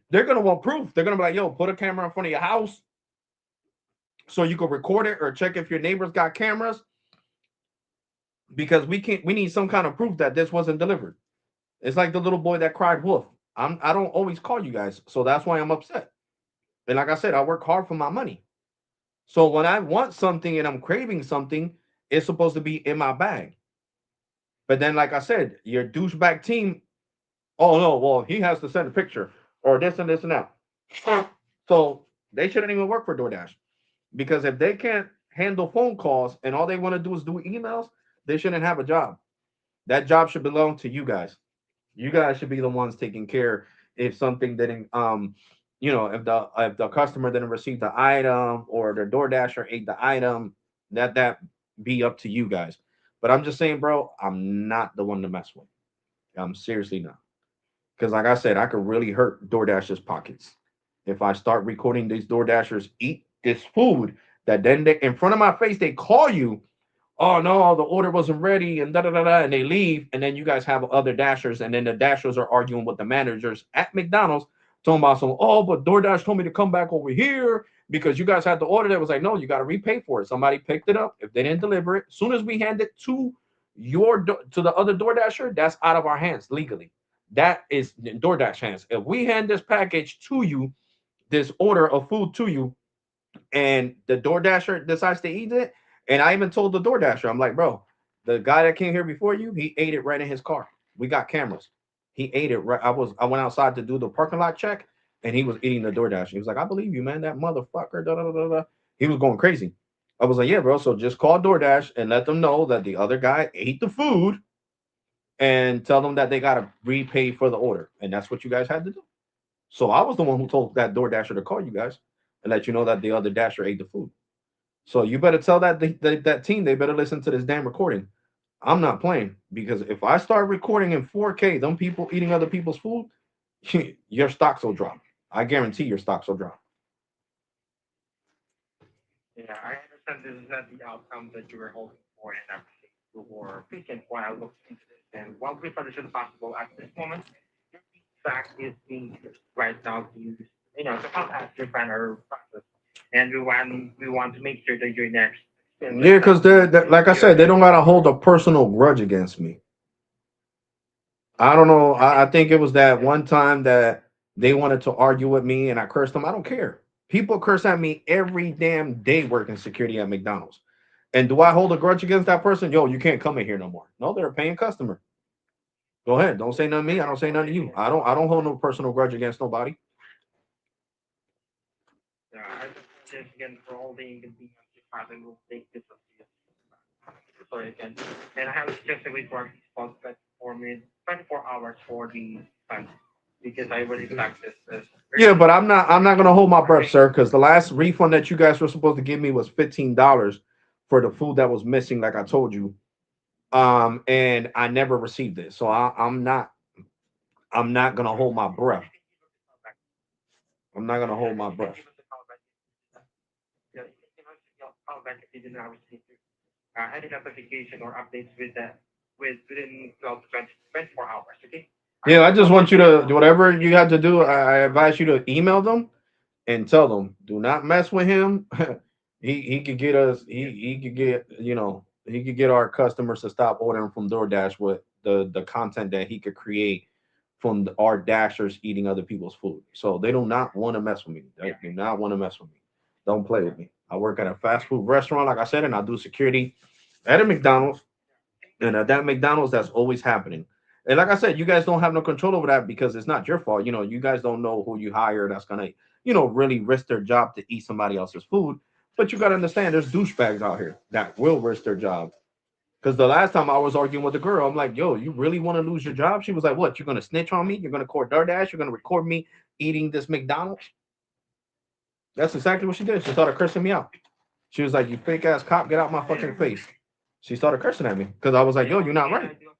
They're gonna want proof. They're gonna be like, yo, put a camera in front of your house so you can record it or check if your neighbors got cameras because we need some kind of proof that this wasn't delivered. It's like the little boy that cried wolf. I don't always call you guys, so that's why I'm upset. And like I said, I work hard for my money. So when I want something and I'm craving something, it's supposed to be in my bag. But then, like I said, your douchebag team, oh no, well, he has to send a picture or this and this and that. So they shouldn't even work for DoorDash because if they can't handle phone calls and all they want to do is do emails, they shouldn't have a job. That job should belong to you guys. You guys should be the ones taking care if something didn't if the customer didn't receive the item or the DoorDasher ate the item, that be up to you guys. But I'm just saying, bro, I'm not the one to mess with. I'm seriously not. Because like I said, I could really hurt DoorDash's pockets if I start recording these DoorDashers eat this food that then they, in front of my face they call you, oh no, the order wasn't ready, and da da da da, and they leave, and then you guys have other dashers, and then the dashers are arguing with the managers at McDonald's, talking about some, oh, but DoorDash told me to come back over here because you guys had the order that was like, no, you got to repay for it. Somebody picked it up. If they didn't deliver it, as soon as we hand it to to the other DoorDasher, that's out of our hands legally. That is in DoorDash hands. If we hand this package to you, this order of food to you, and the DoorDasher decides to eat it. And I even told the DoorDasher, I'm like, bro, the guy that came here before you, he ate it right in his car. We got cameras. He ate it right. I went outside to do the parking lot check, and he was eating the DoorDash. He was like, I believe you, man. That motherfucker. Da, da, da, da. He was going crazy. I was like, yeah, bro. So just call DoorDash and let them know that the other guy ate the food and tell them that they gotta repay for the order. And that's what you guys had to do. So I was the one who told that DoorDasher to call you guys and let you know that the other dasher ate the food. So you better tell that team they better listen to this damn recording. I'm not playing because if I start recording in 4K, them people eating other people's food, your stocks will drop. I guarantee your stocks will drop. Yeah, I understand this is not the outcome that you were hoping for, and appreciate you were patient while looking into this. And while we solution possible at this moment, your feedback is being used right now to use, to help us refine our process. And we want to make sure that your next experience Yeah, is not because they're like I said, they don't gotta hold a personal grudge against me. I don't know. I think it was that one time that they wanted to argue with me and I cursed them. I don't care. People curse at me every damn day working security at McDonald's. And do I hold a grudge against that person? Yo, you can't come in here no more. No, they're a paying customer. Go ahead. Don't say nothing to me. I don't say nothing to you. I don't hold no personal grudge against nobody. Yeah, I just again for all the inconvenience you have, and will take this up to you. Sorry again. And I have suggested we work response 24 minutes, 24 hours for the fund because I already flagged this as Yeah, urgent. but I'm not gonna hold my breath, Okay. sir, because the last refund that you guys were supposed to give me was $15 for the food that was missing, like I told you. And I never received it. So I'm not gonna hold my breath. I'm not gonna hold my You can breath. give us a call back. Yeah, you can give us a call back if you did not receive any notification or updates within 12 to 20, 24 hours. Okay. Yeah, I just Call want back you again to for do updates. whatever you Okay. have to do. I advise you to email them and tell them do not mess with him. He could get us. He could get he could get our customers to stop ordering from DoorDash with the content that he could create from our dashers eating other people's food. So they do not want to mess with me. They Yeah. do not want to mess with me. Don't play with me. I work at a fast food restaurant, like I said, and I do security at a McDonald's. And at that McDonald's, that's always happening. And like I said, you guys don't have no control over that because it's not your fault. You guys don't know who you hire that's gonna, really risk their job to eat somebody else's food. But you gotta understand, there's douchebags out here that will risk their job. Because the last time I was arguing with a girl, I'm like, "Yo, you really want to lose your job?" She was like, "What? You're gonna snitch on me? You're gonna call DoorDash? You're gonna record me eating this McDonald's?" That's exactly what she did. She started cursing me out. She was like, "You fake ass cop, get out my fucking face." She started cursing at me because I was like, "Yo, Yeah, you're not again, right." I do apologize.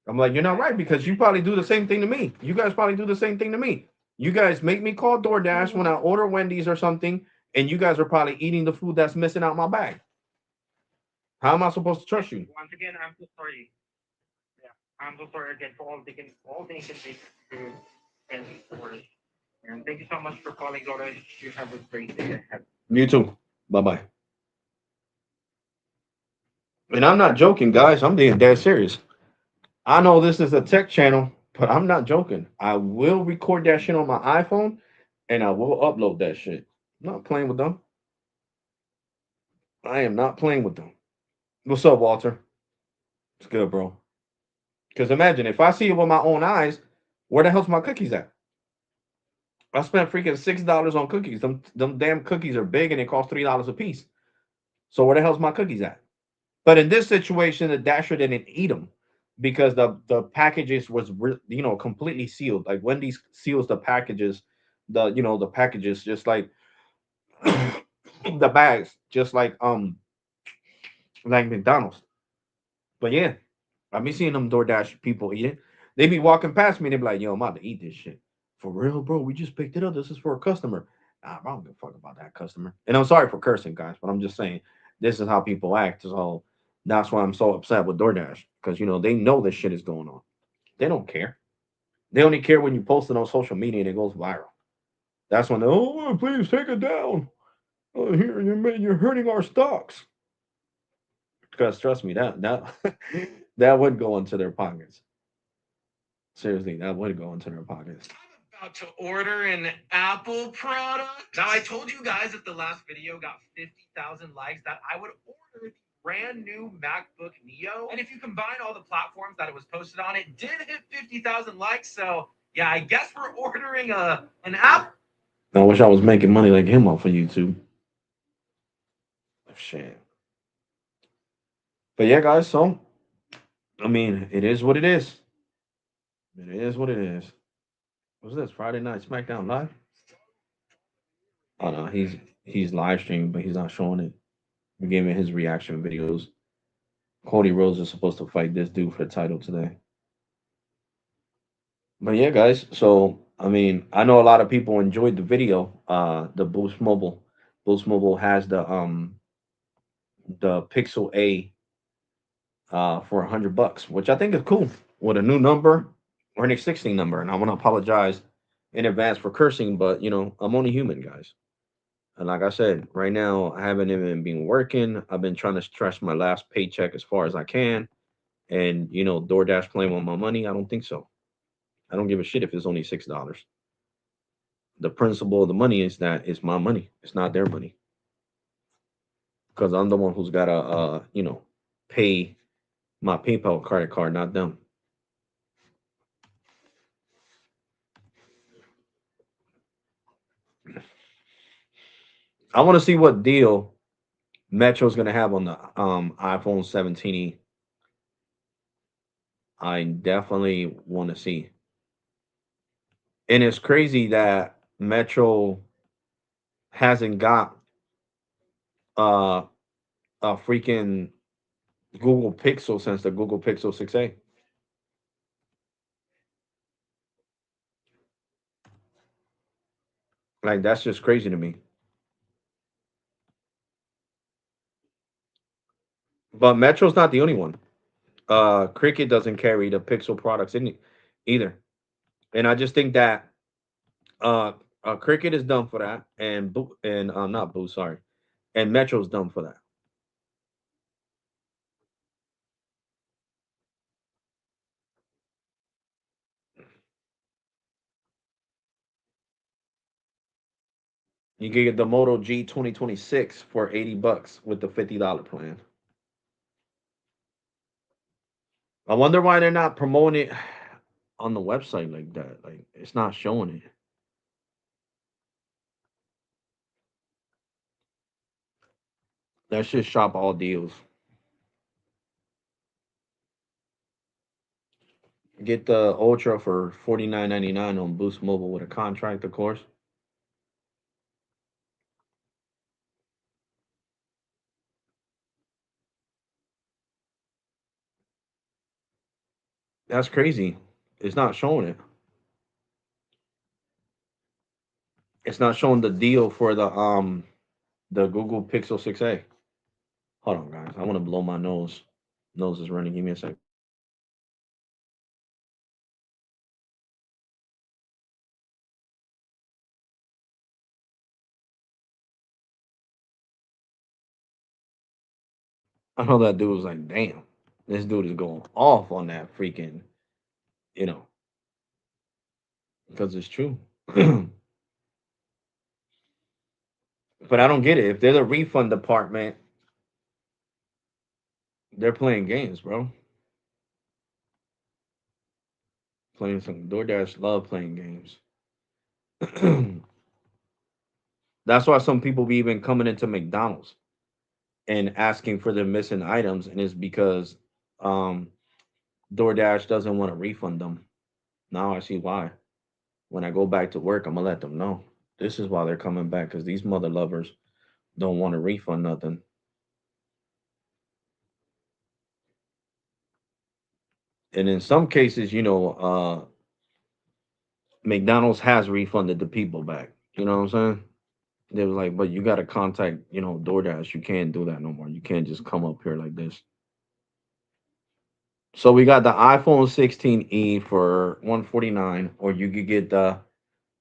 I'm like, you're not Yeah, right again, because I you do probably do the apologize. same thing to me. You guys probably do the same thing to me. You guys make me call DoorDash when I order Wendy's or something. and you guys are probably eating the food that's missing out my bag. How am I supposed to trust you? Once again, I'm so sorry. Yeah, I'm so sorry again for all the inconvenience to and for it. And thank you so much for calling, Dora. You have a great day ahead. You too. Bye bye. And I'm not joking, guys. I'm being dead serious. I know this is a tech channel, but I'm not joking. I will record that shit on my iPhone and I will upload that shit. I'm not playing with them. I am not playing with them. What's up, Walter? It's good, bro. Because imagine if I see it with my own eyes, where the hell's my cookies at? I spent freaking $6 on cookies. Them damn cookies are big and they cost $3 a piece. So where the hell's my cookies at? But in this situation, the Dasher didn't eat them because the packages was completely sealed. Like Wendy's seals the packages, the packages just like the bags, just like McDonald's. But yeah, I be seeing them DoorDash people eat it. They be walking past me. They be like, "Yo, I'm about to eat this shit for real, bro. We just picked it up. This is for a customer." Nah, I don't give a fuck about that customer. And I'm sorry for cursing, guys, but I'm just saying this is how people act. So that's why I'm so upset with DoorDash because they know this shit is going on. They don't care. They only care when you post it on social media and it goes viral. That's when please take it down. Here you're hurting our stocks. Because trust me, that that would go into their pockets. Seriously, that would go into their pockets. I'm about to order an Apple product. Now, I told you guys that the last video got 50,000 likes that I would order the brand new MacBook Neo. And if you combine all the platforms that it was posted on, it did hit 50,000 likes. So, yeah, I guess we're ordering an Apple. I wish I was making money like him off of YouTube. Shit. But yeah, guys, so I mean, it is what it is. It is what it is. What's this? Friday night SmackDown Live? Oh no, he's live streaming, but he's not showing it. We're giving his reaction videos. Cody Rhodes is supposed to fight this dude for the title today. But yeah, guys. So I mean, I know a lot of people enjoyed the video. The Boost Mobile. Boost Mobile has the Pixel A for $100, which I think is cool with a new number or an existing number. And I want to apologize in advance for cursing, but I'm only human, guys. And like I said, right now I haven't even been working. I've been trying to stretch my last paycheck as far as I can. And DoorDash playing with my money, I don't think so. I don't give a shit if it's only $6. The principle of the money is that it's my money. It's not their money. Because I'm the one who's gotta pay my PayPal credit card, not them. I want to see what deal Metro's gonna have on the iPhone 17e. I definitely want to see. And it's crazy that Metro hasn't got uh a freaking Google Pixel since the Google Pixel 6a. Like that's just crazy to me. But Metro's not the only one. Cricket doesn't carry the Pixel products in it either. And I just think that uh, Cricket is done for that, and not Boo, sorry, and Metro's done for that. You can get the Moto G 2026 for $80 with the $50 plan. I wonder why they're not promoting it on the website like that. Like it's not showing it. Let's just shop all deals. Get the Ultra for $49.99 on Boost Mobile with a contract, of course. That's crazy. It's not showing it. It's not showing the deal for the The Google Pixel 6a. Hold on, guys. I want to blow my nose. Nose is running. Give me a sec. I know that dude was like, damn, this dude is going off on that freaking, you know, because it's true. But I don't get it. If they're the refund department, they're playing games, bro. Playing some DoorDash love playing games. That's why some people be even coming into McDonald's and asking for their missing items, and it's because um, DoorDash doesn't want to refund them. Now I see why. When I go back to work, I'm gonna let them know. This is why they're coming back because these mother lovers don't want to refund nothing. And in some cases, McDonald's has refunded the people back. You know what I'm saying? They was like, but you got to contact, DoorDash. You can't do that no more. You can't just come up here like this. So we got the iPhone 16e for 149, or you could get the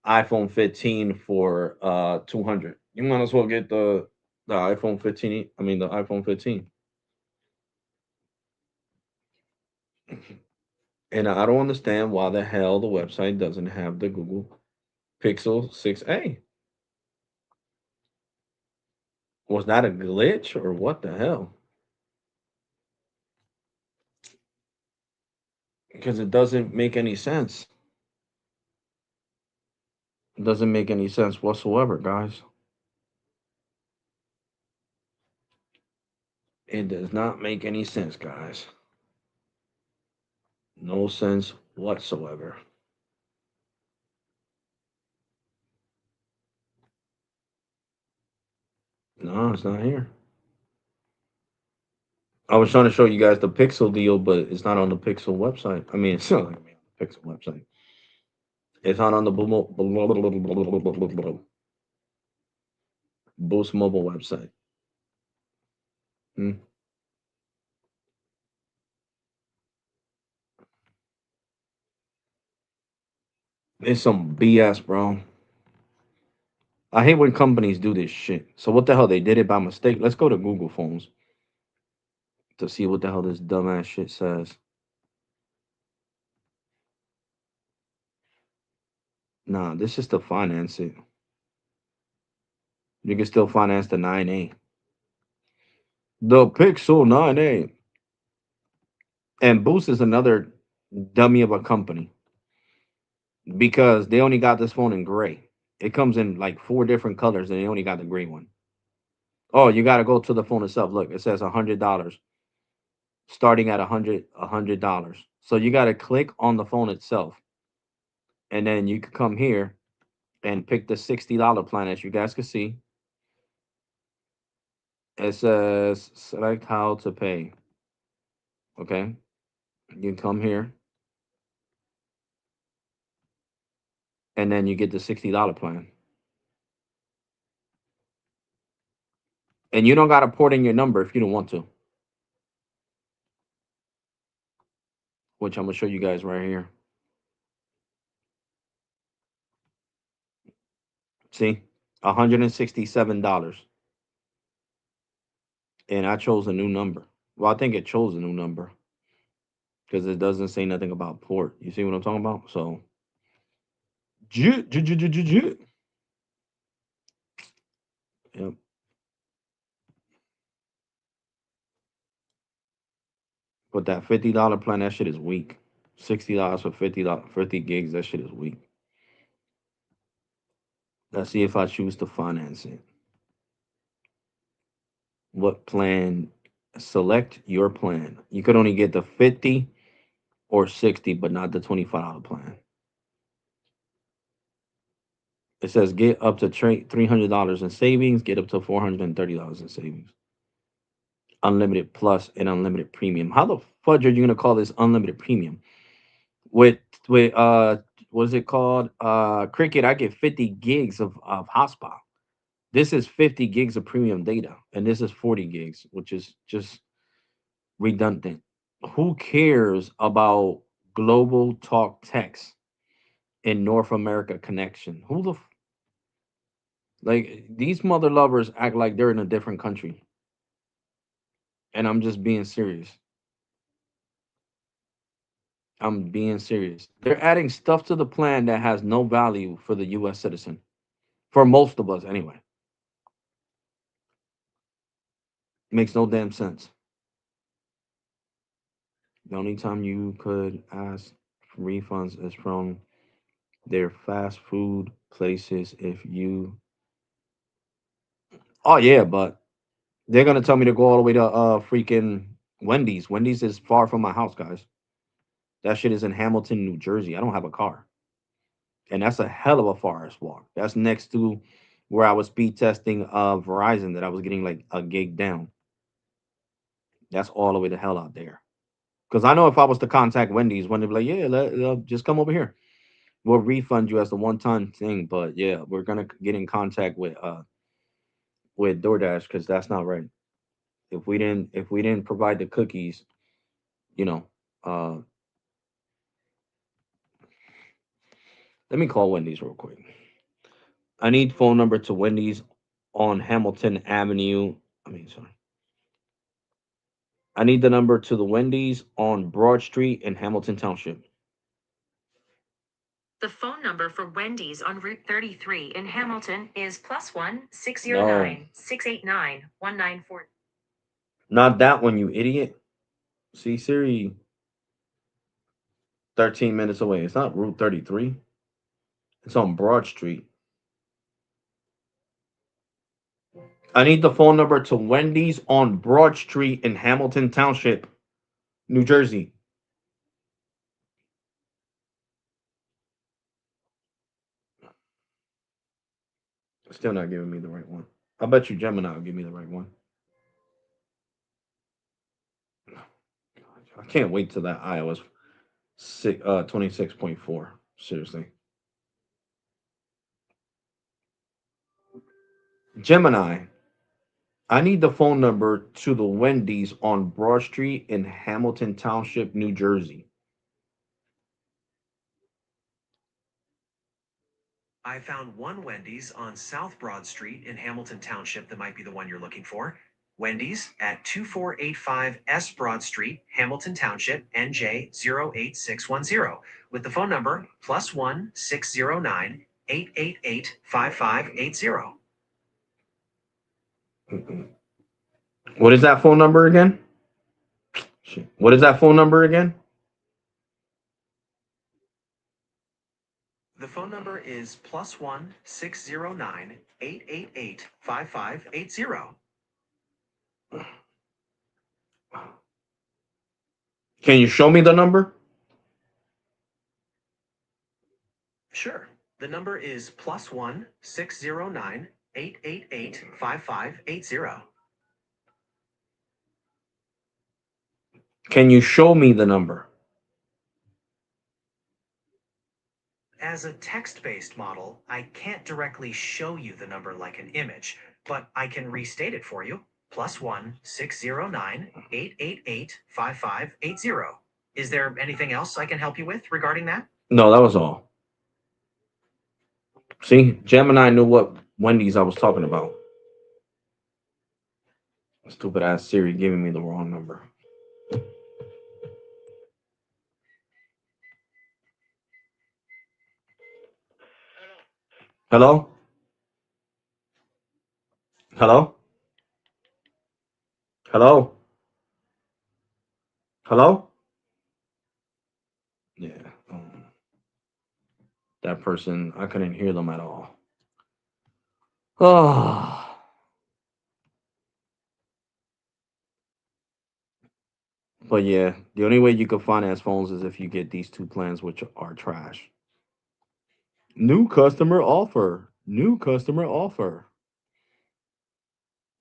iPhone 15 for 200. You might as well get the iPhone 15. I mean the iPhone 15. And I don't understand why the hell the website doesn't have the Google Pixel 6a. Was that a glitch or what the hell? Because it doesn't make any sense. It doesn't make any sense whatsoever, guys. It does not make any sense, guys. No sense whatsoever. No, it's not here. I was trying to show you guys the Pixel deal, but it's not on the Pixel website. I mean, it's not on the Pixel website. It's not on the Boost Mobile website. Hmm. It's some BS, bro. I hate when companies do this shit. So what the hell? They did it by mistake. Let's go to Google phones to see what the hell this dumbass shit says. Nah, this is to finance it. You can still finance the 9A. The Pixel 9A. And Boost is another dummy of a company because they only got this phone in gray. It comes in like four different colors and they only got the gray one. Oh, you got to go to the phone itself. Look, it says $100, starting at $100. So you got to click on the phone itself, and then you can come here and pick the $60 plan. As you guys can see, it says select how to pay. Okay, you come here, and then you get the $60 plan, and you don't got to port in your number if you don't want to, which I'm gonna show you guys right here. See, $167, and I chose a new number. Well, I think it chose a new number because it doesn't say nothing about port. You see what I'm talking about? So, jit, jit, jit, jit, jit, jit. Yep. But that $50 plan, that shit is weak. $60 for $50, 50 gigs, that shit is weak. Let's see if I choose to finance it. What plan? Select your plan. You could only get the 50 or 60, but not the $25 plan. It says get up to $300 in savings, get up to $430 in savings. Unlimited plus and unlimited premium. How the fudge are you gonna call this unlimited premium? With what is it called? Cricket, I get 50 gigs of hotspot. This is 50 gigs of premium data, and this is 40 gigs, which is just redundant. Who cares about global talk text in North America connection? Like these mother lovers act like they're in a different country, and I'm just being serious. I'm being serious. They're adding stuff to the plan that has no value for the U.S. citizen, for most of us anyway. Makes no damn sense. The only time you could ask for refunds is from their fast food places. If you, oh yeah, but they're gonna tell me to go all the way to freaking Wendy's. Wendy's is far from my house, guys. That shit is in Hamilton, New Jersey. I don't have a car, and that's a hell of a forest walk. That's next to where I was speed testing Verizon that I was getting like a gig down. That's all the way to hell out there. Because I know if I was to contact Wendy's, Wendy'd be like, "Yeah, just come over here. We'll refund you as a one-time thing." But yeah, we're gonna get in contact with DoorDash because that's not right. If we didn't provide the cookies, you know, uh, let me call Wendy's real quick. I need phone number to Wendy's on Hamilton Avenue. I mean, sorry. I need the number to the Wendy's on Broad Street in Hamilton Township. The phone number for Wendy's on Route 33 in Hamilton is +1 No, 609 689 194. not that one, you idiot. See, Siri, 13 minutes away. It's not Route 33. It's on Broad Street. I need the phone number to Wendy's on Broad Street in Hamilton Township, New Jersey. Still not giving me the right one. I bet you Gemini will give me the right one. I can't wait till that iOS 26.4. Seriously. Gemini, I need the phone number to the Wendy's on Broad Street in Hamilton Township, New Jersey. I found one Wendy's on South Broad Street in Hamilton Township that might be the one you're looking for. Wendy's at 2485 S Broad Street, Hamilton Township, NJ08610, with the phone number +1 609 888 5580. What is that phone number again? Shit. What is that phone number again? The phone number is +1 609 888 5580. Can you show me the number? Sure. The number is +1 609 888 5580. Can you show me the number? As a text-based model, I can't directly show you the number like an image, but I can restate it for you. +1 609 888 5580. Is there anything else I can help you with regarding that? No, that was all. See, Gemini knew what Wendy's I was talking about. Stupid ass Siri giving me the wrong number. Hello? Hello? Hello? Hello? Yeah. That person, I couldn't hear them at all. Oh, but yeah, the only way you can finance phones is if you get these two plans, which are trash. New customer offer. New customer offer.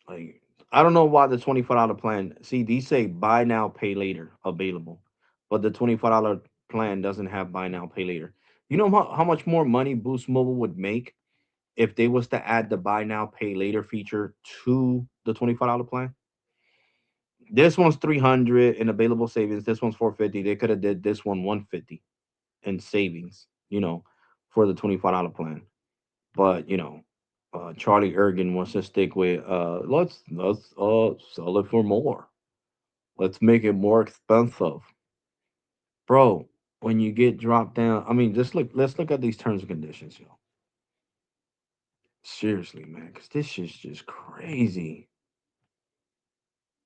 Like, I don't know why the $25 plan. See, these say buy now, pay later available, but the $25 plan doesn't have buy now, pay later. You know how much more money Boost Mobile would make if they was to add the buy now pay later feature to the $25 plan. This one's 300 in available savings. This one's 450. They could have did this one 150 in savings, for the $25 plan. But Charlie Ergen wants to stick with let's sell it for more. Let's make it more expensive. Bro, when you get dropped down, I mean, let's look at these terms and conditions, yo. Seriously, man, because this shit's just crazy.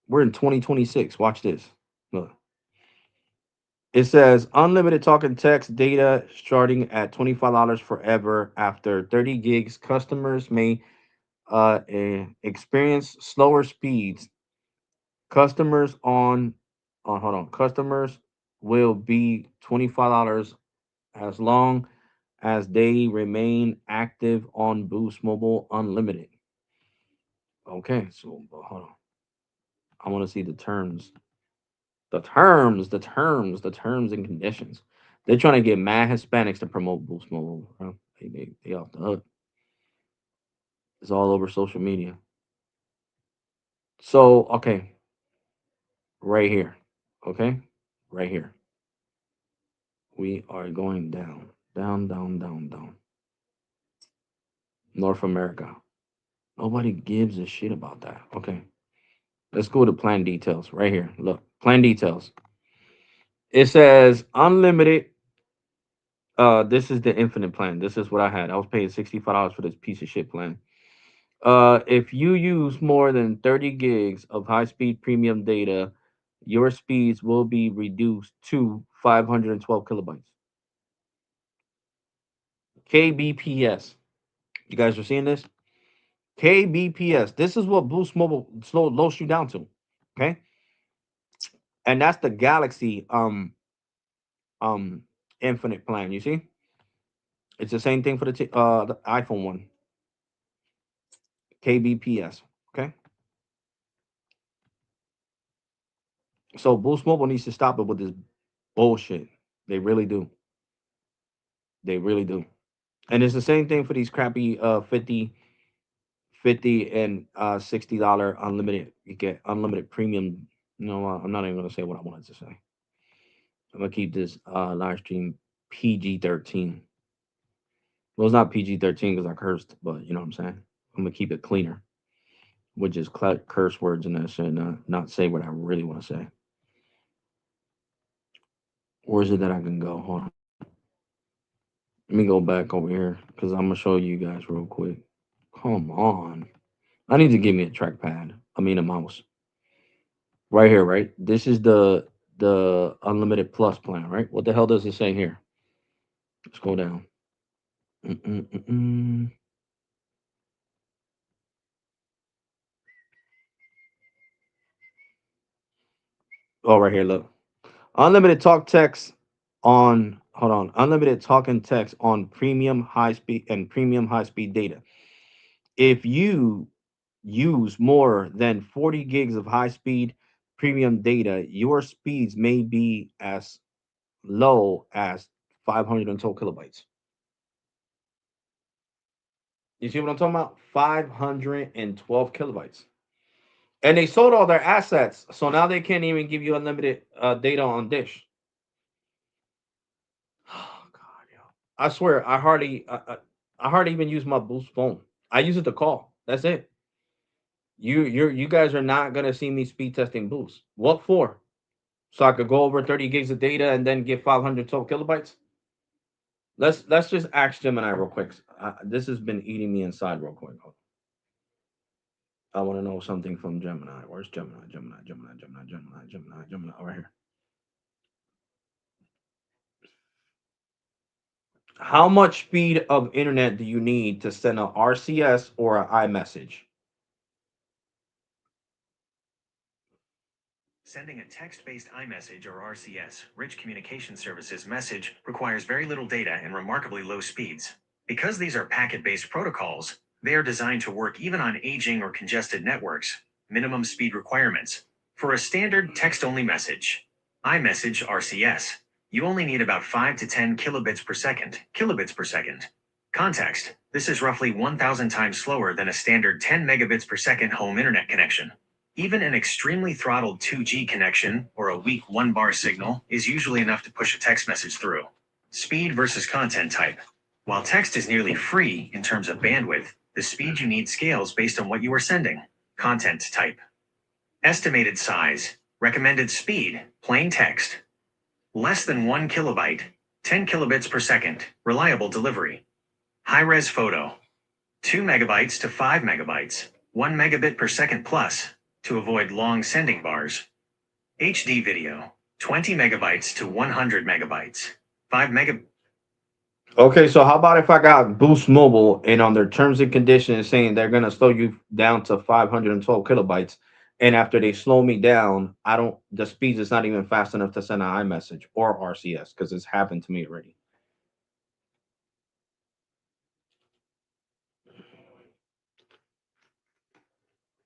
We're in 2026. Watch this. Look. It says unlimited talk and text data starting at $25 forever. After 30 gigs, customers may experience slower speeds. Customers hold on. Customers will be $25 as long as they remain active on Boost Mobile Unlimited. Okay, so hold on. I want to see the terms. The terms and conditions. They're trying to get mad Hispanics to promote Boost Mobile. Bro. They off the hook. It's all over social media. So, okay, right here. Okay, right here. We are going down, down, down, down, down. North America. Nobody gives a shit about that. Okay, let's go to plan details right here. Look, plan details. It says unlimited. This is the infinite plan. This is what I had. I was paying $65 for this piece of shit plan. If you use more than 30 gigs of high-speed premium data, your speeds will be reduced to 512 kilobytes. KBPS. You guys are seeing this? KBPS. This is what Boost Mobile lows you down to. Okay, and that's the Galaxy um infinite plan. You see, it's the same thing for the iPhone one. KBPS. Okay, so Boost Mobile needs to stop it with this bullshit. They really do. They really do. And it's the same thing for these crappy 50 and $60 unlimited. You get unlimited premium. I'm not even gonna say what I wanted to say. I'm gonna keep this live stream PG-13. Well, it's not PG-13 because I cursed, but you know what I'm saying. I'm gonna keep it cleaner, which is curse words and that shit, and not say what I really want to say. Where is it that I can go? Hold on. Let me go back over here because I'm gonna show you guys real quick. Come on. I need to give me a trackpad. I mean a mouse. Right here, right? This is the unlimited plus plan, right? What the hell does it say here? Let's go down. Mm-mm-mm-mm. Oh, right here, look. Unlimited talk text on hold on. Unlimited talk and text on premium high speed data. If you use more than 40 gigs of high speed premium data, your speeds may be as low as 512 kilobytes. You see what I'm talking about? 512 kilobytes. And they sold all their assets, so now they can't even give you unlimited data on Dish. Oh God, yo! I swear, I hardly even use my Boost phone. I use it to call. That's it. You guys are not gonna see me speed testing Boost. What for? So I could go over 30 gigs of data and then get 512 kilobytes. Let's just ask Gemini real quick. This has been eating me inside real quick. I want to know something from Gemini. Where's Gemini? Gemini. Right here. How much speed of internet do you need to send a RCS or an iMessage? Sending a text-based iMessage or RCS, Rich Communication Services message, requires very little data and remarkably low speeds. Because these are packet-based protocols, they are designed to work even on aging or congested networks. Minimum speed requirements. For a standard text-only message, iMessage RCS, you only need about 5 to 10 kilobits per second. Context: this is roughly 1,000 times slower than a standard 10 megabits per second home internet connection. Even an extremely throttled 2G connection or a weak 1-bar signal is usually enough to push a text message through. Speed versus content type. While text is nearly free in terms of bandwidth, the speed you need scales based on what you are sending. Content type. Estimated size. Recommended speed. Plain text. Less than 1 kilobyte. 10 kilobits per second. Reliable delivery. High-res photo. 2 megabytes to 5 megabytes. 1 megabit per second plus, to avoid long sending bars. HD video. 20 megabytes to 100 megabytes. 5 meg. Okay, so how about if I got Boost Mobile and on their terms and conditions saying they're gonna slow you down to 512 kilobytes, and after they slow me down, I don't the speed is not even fast enough to send an iMessage or RCS because it's happened to me already.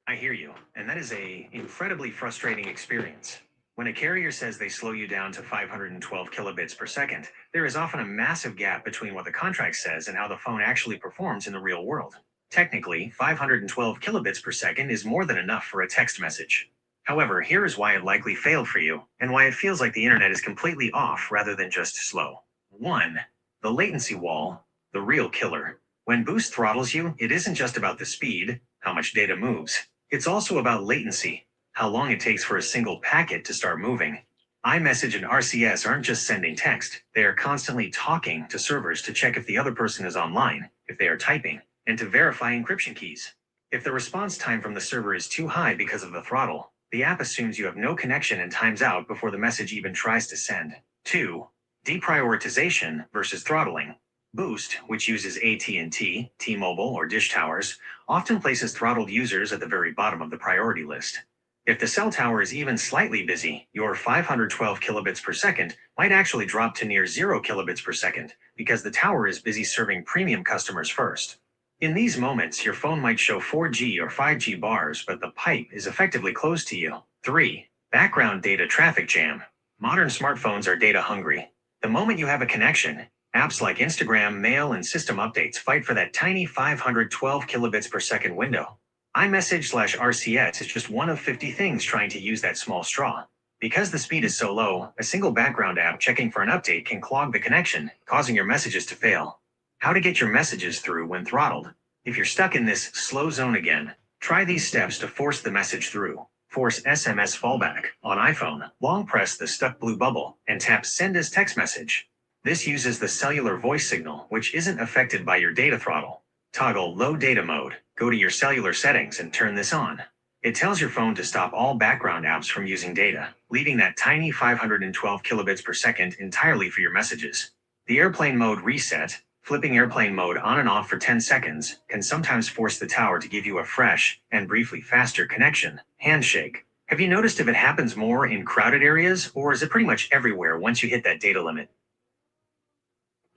I hear you, and that is a incredibly frustrating experience. When a carrier says they slow you down to 512 kilobits per second, there is often a massive gap between what the contract says and how the phone actually performs in the real world. Technically, 512 kilobits per second is more than enough for a text message. However, here is why it likely failed for you, and why it feels like the internet is completely off rather than just slow. 1. The latency wall, the real killer. When Boost throttles you, it isn't just about the speed, how much data moves. It's also about latency, how long it takes for a single packet to start moving. iMessage and RCS aren't just sending text, they are constantly talking to servers to check if the other person is online, if they are typing, and to verify encryption keys. If the response time from the server is too high because of the throttle, the app assumes you have no connection and times out before the message even tries to send. 2. Deprioritization versus throttling. Boost, which uses AT&T, T-Mobile, or Dish towers, often places throttled users at the very bottom of the priority list. If the cell tower is even slightly busy, your 512 kilobits per second might actually drop to near 0 kilobits per second because the tower is busy serving premium customers first. In these moments, your phone might show 4G or 5G bars, but the pipe is effectively closed to you. 3. Background data traffic jam. Modern smartphones are data hungry. The moment you have a connection, apps like Instagram, Mail, and system updates fight for that tiny 512 kilobits per second window. iMessage/RCS is just one of 50 things trying to use that small straw. Because the speed is so low, a single background app checking for an update can clog the connection, causing your messages to fail. How to get your messages through when throttled. If you're stuck in this slow zone again, try these steps to force the message through. Force SMS fallback. On iPhone, long press the stuck blue bubble and tap Send as text message. This uses the cellular voice signal, which isn't affected by your data throttle. Toggle low data mode. Go to your cellular settings and turn this on. It tells your phone to stop all background apps from using data, leaving that tiny 512 kilobits per second entirely for your messages. The airplane mode reset, flipping airplane mode on and off for 10 seconds, can sometimes force the tower to give you a fresh and briefly faster connection. Handshake. Have you noticed if it happens more in crowded areas, or is it pretty much everywhere once you hit that data limit?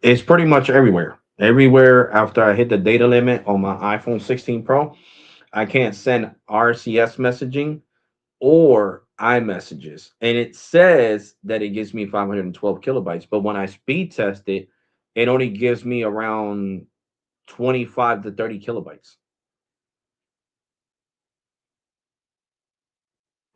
It's pretty much everywhere. Everywhere after I hit the data limit on my iPhone 16 Pro, I can't send RCS messaging or iMessages. And it says that it gives me 512 kilobytes, but when I speed test it, it only gives me around 25 to 30 kilobytes.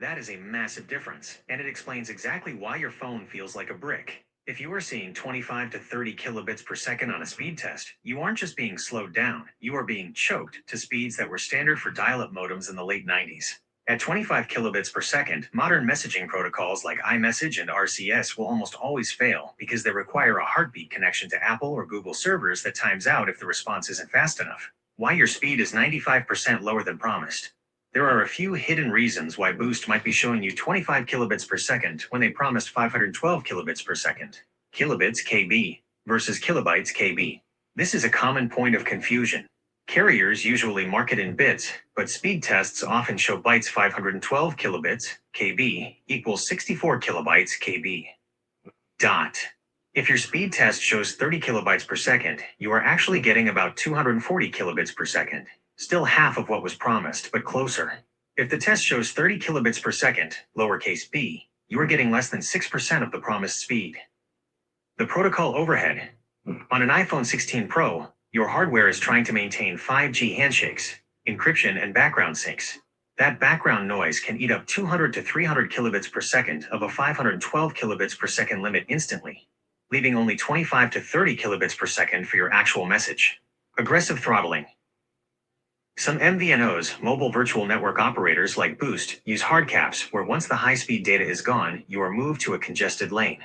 That is a massive difference, and it explains exactly why your phone feels like a brick. If you are seeing 25 to 30 kilobits per second on a speed test, you aren't just being slowed down, you are being choked to speeds that were standard for dial-up modems in the late 90s. At 25 kilobits per second, modern messaging protocols like iMessage and RCS will almost always fail because they require a heartbeat connection to Apple or Google servers that times out if the response isn't fast enough. Why your speed is 95% lower than promised. There are a few hidden reasons why Boost might be showing you 25 kilobits per second when they promised 512 kilobits per second. Kilobits KB versus kilobytes KB. This is a common point of confusion. Carriers usually mark it in bits, but speed tests often show bytes 512 kilobits KB equals 64 kilobytes KB. Dot. If your speed test shows 30 kilobytes per second, you are actually getting about 240 kilobits per second. Still half of what was promised, but closer. If the test shows 30 kilobits per second, lowercase b, you are getting less than 6% of the promised speed. The protocol overhead. On an iPhone 16 Pro, Your hardware is trying to maintain 5G handshakes, encryption, and background syncs. That background noise can eat up 200 to 300 kilobits per second of a 512 kilobits per second limit instantly, leaving only 25 to 30 kilobits per second for your actual message. Aggressive throttling. Some MVNOs, mobile virtual network operators like Boost, use hard caps where once the high-speed data is gone, you are moved to a congested lane.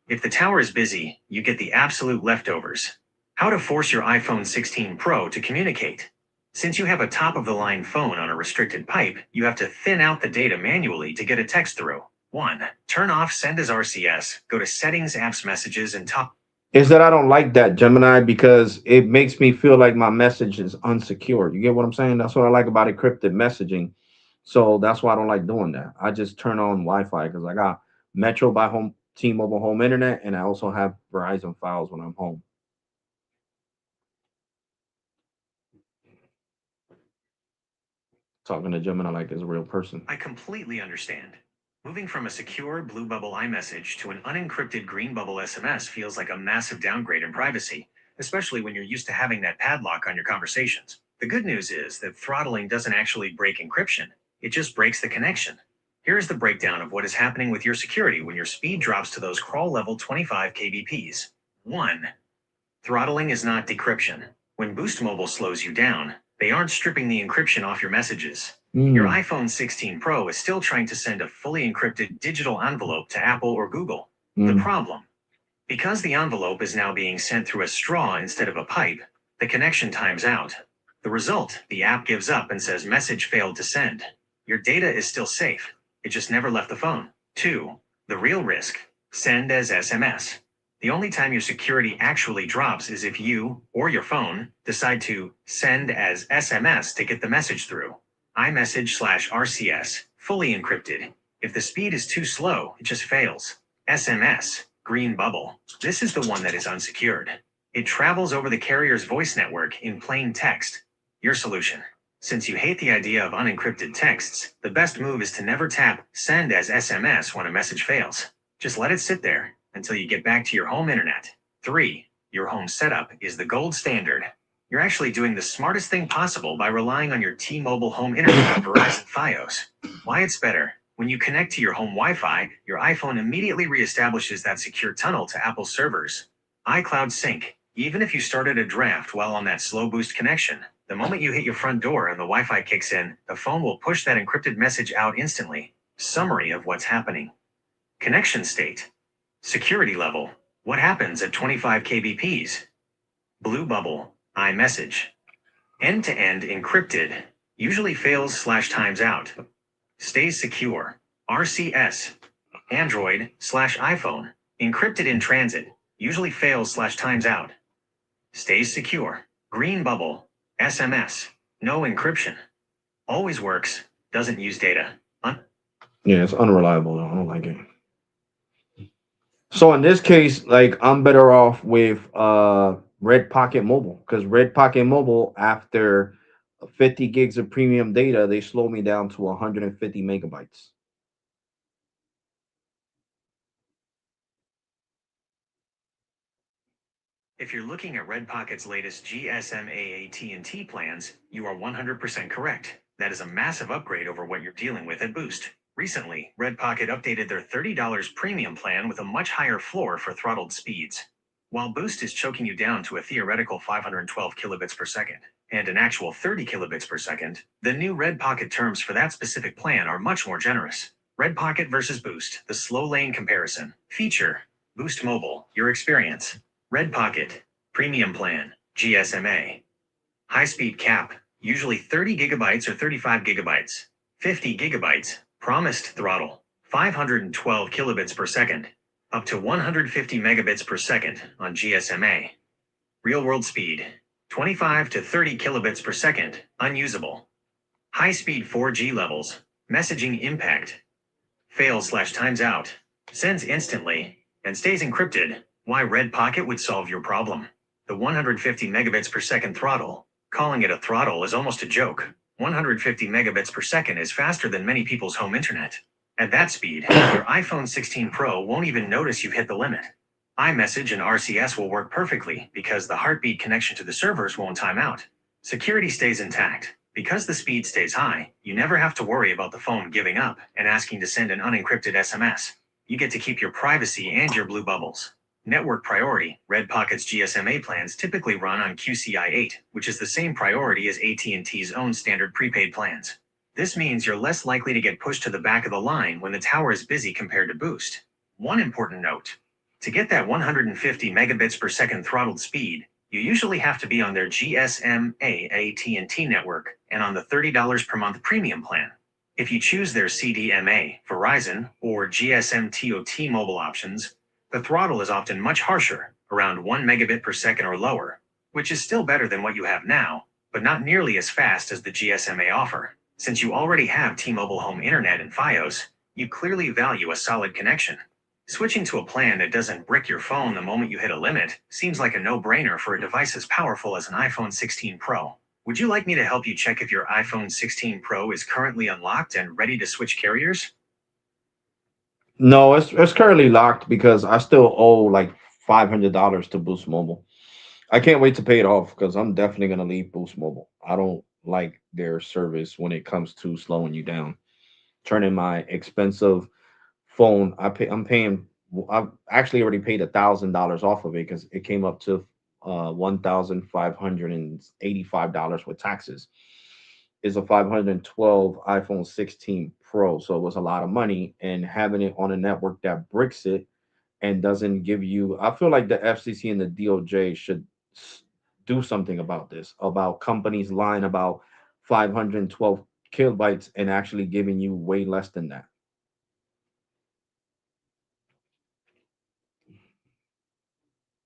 If the tower is busy, you get the absolute leftovers. How to force your iPhone 16 Pro to communicate. Since you have a top-of-the-line phone on a restricted pipe, you have to thin out the data manually to get a text through. 1. Turn off Send as RCS, go to Settings, Apps, Messages, and top. Is that I don't like that, Gemini, because it makes me feel like my message is unsecured. You get what I'm saying? That's what I like about encrypted messaging. So that's why I don't like doing that. I just turn on Wi-Fi because I got Metro by home, T-Mobile home internet, and I also have Verizon files when I'm home. Talking to Gemini like it's a real person. I completely understand. Moving from a secure blue bubble iMessage to an unencrypted green bubble SMS feels like a massive downgrade in privacy, especially when you're used to having that padlock on your conversations. The good news is that throttling doesn't actually break encryption, it just breaks the connection. Here's the breakdown of what is happening with your security when your speed drops to those crawl level 25 kbps. 1. Throttling is not decryption. When Boost Mobile slows you down, they aren't stripping the encryption off your messages. Your iPhone 16 Pro is still trying to send a fully encrypted digital envelope to Apple or Google. The problem: because the envelope is now being sent through a straw instead of a pipe, the connection times out. The result: the app gives up and says message failed to send. Your data is still safe. It just never left the phone. 2. The real risk: send as SMS. The only time your security actually drops is if you, or your phone, decide to send as SMS to get the message through. iMessage/RCS, fully encrypted. If the speed is too slow, it just fails. SMS, green bubble. This is the one that is unsecured. It travels over the carrier's voice network in plain text. Your solution: since you hate the idea of unencrypted texts, the best move is to never tap send as SMS when a message fails. Just let it sit there until you get back to your home internet. 3. Your home setup is the gold standard. You're actually doing the smartest thing possible by relying on your T-Mobile home internet or Verizon Fios. Why it's better: when you connect to your home Wi-Fi, your iPhone immediately reestablishes that secure tunnel to Apple's servers. iCloud Sync. Even if you started a draft while on that slow boost connection, the moment you hit your front door and the Wi-Fi kicks in, the phone will push that encrypted message out instantly. Summary of what's happening. Connection state. Security level: what happens at 25 kbps? Blue bubble, iMessage. End-to-end encrypted, usually fails/times out. Stays secure, RCS. Android/iPhone, encrypted in transit, usually fails/times out. Stays secure, green bubble, SMS. No encryption. Always works, doesn't use data. Yeah, it's unreliable. Though. I don't like it. So in this case, like I'm better off with Red Pocket Mobile because Red Pocket Mobile, after 50 gigs of premium data, they slow me down to 150 megabytes. If you're looking at Red Pocket's latest GSM AT&T plans, you are 100% correct. That is a massive upgrade over what you're dealing with at Boost. Recently, Red Pocket updated their $30 premium plan with a much higher floor for throttled speeds. While Boost is choking you down to a theoretical 512 kilobits per second and an actual 30 kilobits per second, the new Red Pocket terms for that specific plan are much more generous. Red Pocket versus Boost, the slow lane comparison. Feature: Boost Mobile, your experience. Red Pocket, Premium Plan, GSMA. High-speed cap, usually 30 gigabytes or 35 gigabytes. 50 gigabytes, promised throttle, 512 kilobits per second. Up to 150 megabits per second on GSMA. Real-world speed, 25 to 30 kilobits per second, unusable. High-speed 4G levels, messaging impact. Fails/times out, sends instantly, and stays encrypted. Why Red Pocket would solve your problem. The 150 megabits per second throttle. Calling it a throttle is almost a joke. 150 megabits per second is faster than many people's home internet. At that speed, your iPhone 16 Pro won't even notice you've hit the limit. iMessage and RCS will work perfectly because the heartbeat connection to the servers won't time out. Security stays intact. Because the speed stays high, you never have to worry about the phone giving up and asking to send an unencrypted SMS. You get to keep your privacy and your blue bubbles. Network priority, Red Pocket's GSMA plans typically run on QCI 8, which is the same priority as AT&T's own standard prepaid plans. This means you're less likely to get pushed to the back of the line when the tower is busy compared to Boost. One important note. To get that 150 megabits per second throttled speed, you usually have to be on their GSMA AT&T network and on the $30 per month premium plan. If you choose their CDMA, Verizon, or GSM-TOT mobile options, the throttle is often much harsher, around 1 megabit per second or lower, which is still better than what you have now, but not nearly as fast as the GSMA offer. Since you already have T-Mobile Home Internet and Fios, you clearly value a solid connection. Switching to a plan that doesn't brick your phone the moment you hit a limit seems like a no-brainer for a device as powerful as an iPhone 16 Pro. Would you like me to help you check if your iPhone 16 Pro is currently unlocked and ready to switch carriers? No, it's currently locked because I still owe like $500 to Boost Mobile. I can't wait to pay it off because I'm definitely gonna leave Boost Mobile. I don't like their service when it comes to slowing you down, turning my expensive phone. I'm paying. I've actually already paid $1,000 off of it because it came up to $1,585 with taxes. Is a 512 iPhone 16 Pro, so it was a lot of money. And having it on a network that bricks it and doesn't give you, I feel like the FCC and the DOJ should do something about this, about companies lying about 512 kilobytes and actually giving you way less than that.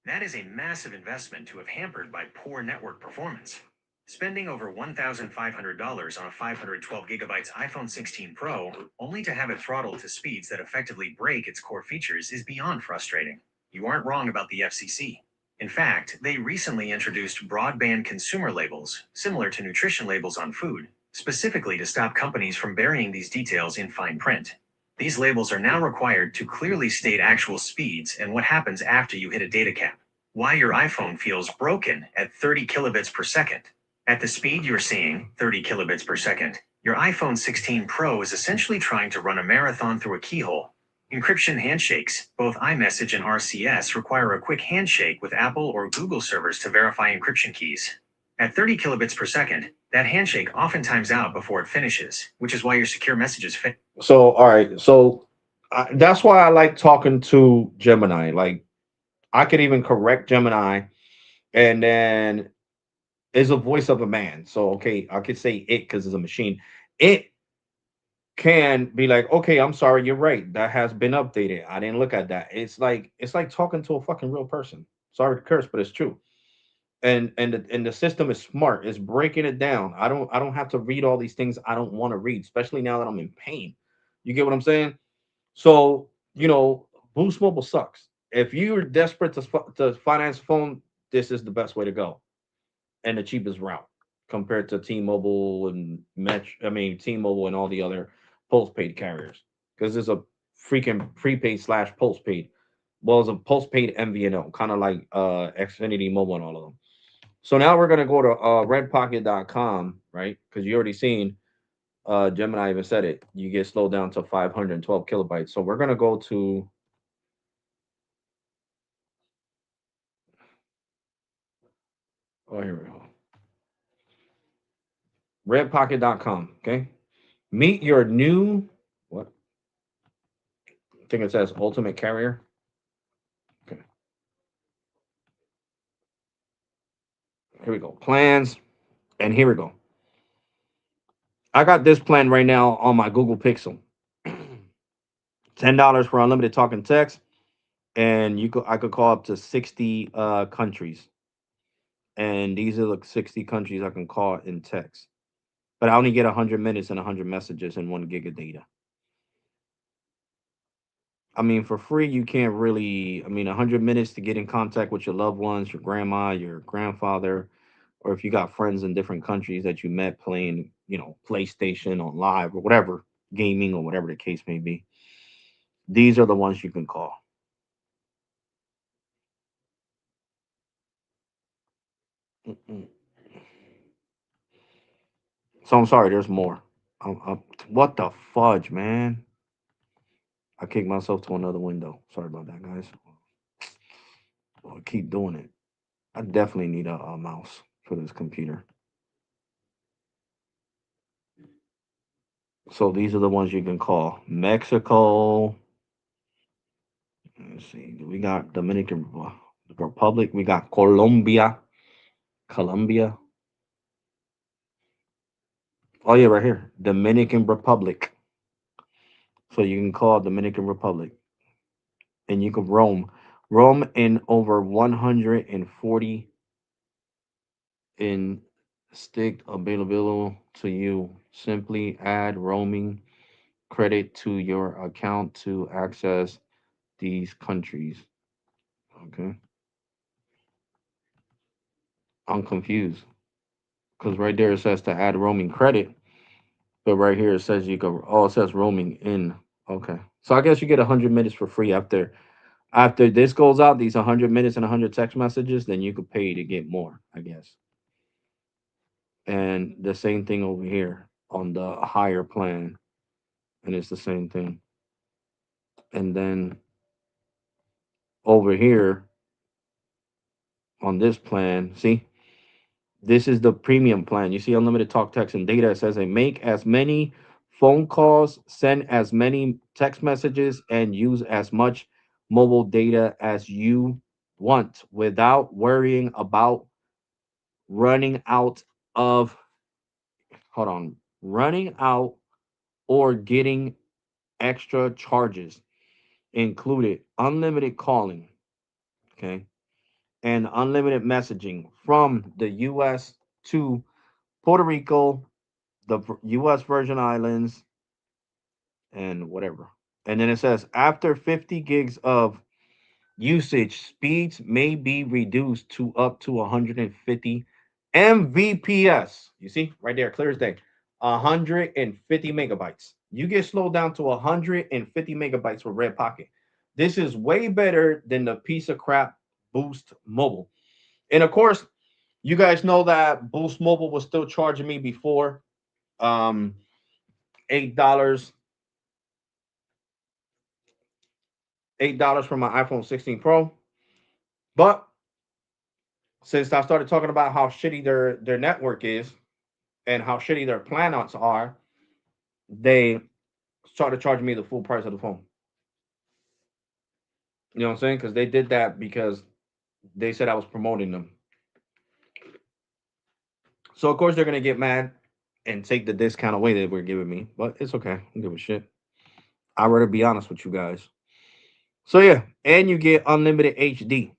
That is a massive investment to have hampered by poor network performance. Spending over $1,500 on a 512 gigabytes iPhone 16 Pro only to have it throttled to speeds that effectively break its core features is beyond frustrating. You aren't wrong about the FCC. In fact, they recently introduced broadband consumer labels, similar to nutrition labels on food, specifically to stop companies from burying these details in fine print. These labels are now required to clearly state actual speeds and what happens after you hit a data cap. Why your iPhone feels broken at 30 kilobits per second. At the speed you're seeing, 30 kilobits per second, your iPhone 16 Pro is essentially trying to run a marathon through a keyhole. Encryption handshakes, both iMessage and RCS, require a quick handshake with Apple or Google servers to verify encryption keys. At 30 kilobits per second, that handshake often times out before it finishes, which is why your secure messages fail. So, all right, so that's why I like talking to Gemini. Like, I could even correct Gemini, and then is a voice of a man. So, okay, I could say it because it's a machine. It can be like, okay, I'm sorry, you're right. That has been updated. I didn't look at that. It's like talking to a fucking real person. Sorry to curse, but it's true. And the system is smart. It's breaking it down. I don't have to read all these things I don't want to read, especially now that I'm in pain. You get what I'm saying? So, Boost Mobile sucks. If you're desperate to finance a phone, this is the best way to go and the cheapest route compared to T-Mobile and T-Mobile and all the other postpaid carriers because it's a freaking prepaid slash postpaid. Well, it's a postpaid MVNO, kind of like Xfinity Mobile and all of them. So now we're gonna go to redpocket.com, right? Because you already seen Gemini even said it. You get slowed down to 512 kilobytes. So we're gonna go to, oh, here we go, redpocket.com. Okay, meet your new, what? I think it says ultimate carrier. Okay, here we go. Plans, and here we go. I got this plan right now on my Google Pixel. $10 for unlimited talk and text, and I could call up to 60 countries, and these are the 60 countries I can call in text. But I only get 100 minutes and 100 messages and 1 gig of data. I mean, for free, you can't really. I mean, 100 minutes to get in contact with your loved ones, your grandma, your grandfather, or if you got friends in different countries that you met playing, PlayStation on live or whatever, gaming or whatever the case may be. These are the ones you can call. Mm-mm. So I'm sorry. There's more. What the fudge, man? I kicked myself to another window. Sorry about that, guys. I'll keep doing it. I definitely need a mouse for this computer. So these are the ones you can call Mexico. Let's see. We got Dominican Republic. We got Colombia. Colombia. Oh yeah, right here. Dominican Republic. So you can call Dominican Republic, and you can roam in over 140 in stick available to you. Simply add roaming credit to your account to access these countries. Okay. I'm confused because right there it says to add roaming credit, but right here it says you go. Oh, it says roaming in. Okay, so I guess you get 100 minutes for free after this goes out. These 100 minutes and 100 text messages, then you could pay to get more, I guess. And the same thing over here on the higher plan, and it's the same thing. And then over here on this plan, see, this is the premium plan. You see unlimited talk, text, and data. It says they make as many phone calls, send as many text messages, and use as much mobile data as you want without worrying about running out of, hold on, running out or getting extra charges. Included unlimited calling, okay, and unlimited messaging from the US to Puerto Rico, the U.S. Virgin Islands, and whatever. And then it says after 50 gigs of usage, speeds may be reduced to up to 150 Mbps. You see, right there, clear as day. 150 megabytes. You get slowed down to 150 megabytes with Red Pocket. This is way better than the piece of crap Boost Mobile. And of course, you guys know that Boost Mobile was still charging me before. Um, $8, $8 for my iPhone 16 Pro. But since I started talking about how shitty their network is and how shitty their planouts are, they started charging me the full price of the phone. You know what I'm saying? Because they did that because they said I was promoting them. So of course they're gonna get mad and take the discount away that we're giving me, but it's okay. I don't give a shit. I'd rather be honest with you guys. So yeah, and you get unlimited HD.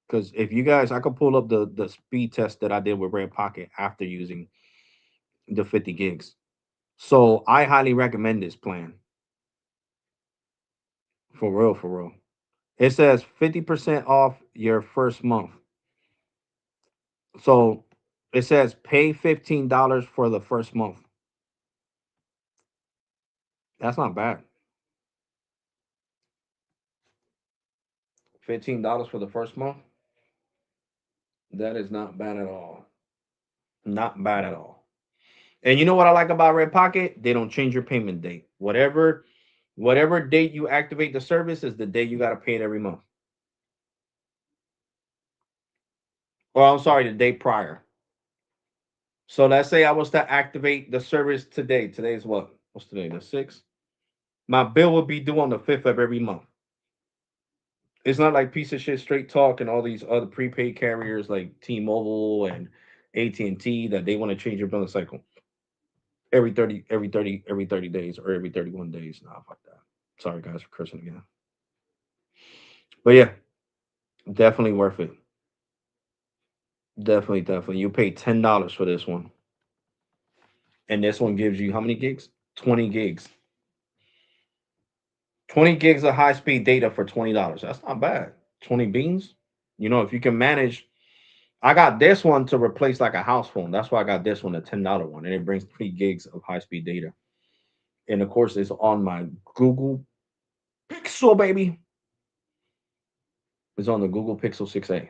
Because if you guys, I could pull up the speed test that I did with Red Pocket after using the 50 gigs. So I highly recommend this plan for real, for real. It says 50% off your first month. So it says pay $15 for the first month. That's not bad. $15 for the first month. That is not bad at all. Not bad at all. And you know what I like about Red Pocket? They don't change your payment date. Whatever date you activate the service is the day you got to pay it every month. Well, I'm sorry, the day prior. So let's say I was to activate the service today. Today's what? What's today? The 6th? My bill would be due on the 5th of every month. It's not like piece of shit straight talk and all these other prepaid carriers like T-Mobile and AT&T that they want to change your billing cycle every 30 days or every 31 days. Nah, fuck that. Sorry guys for cursing again. But yeah, definitely worth it. Definitely. You pay $10 for this one. And this one gives you how many gigs? 20 gigs. 20 gigs of high speed data for $20. That's not bad. 20 beans. You know, if you can manage, I got this one to replace like a house phone. That's why I got this one, a $10 one, and it brings 3 gigs of high speed data. And of course, it's on my Google Pixel, baby. It's on the Google Pixel 6a.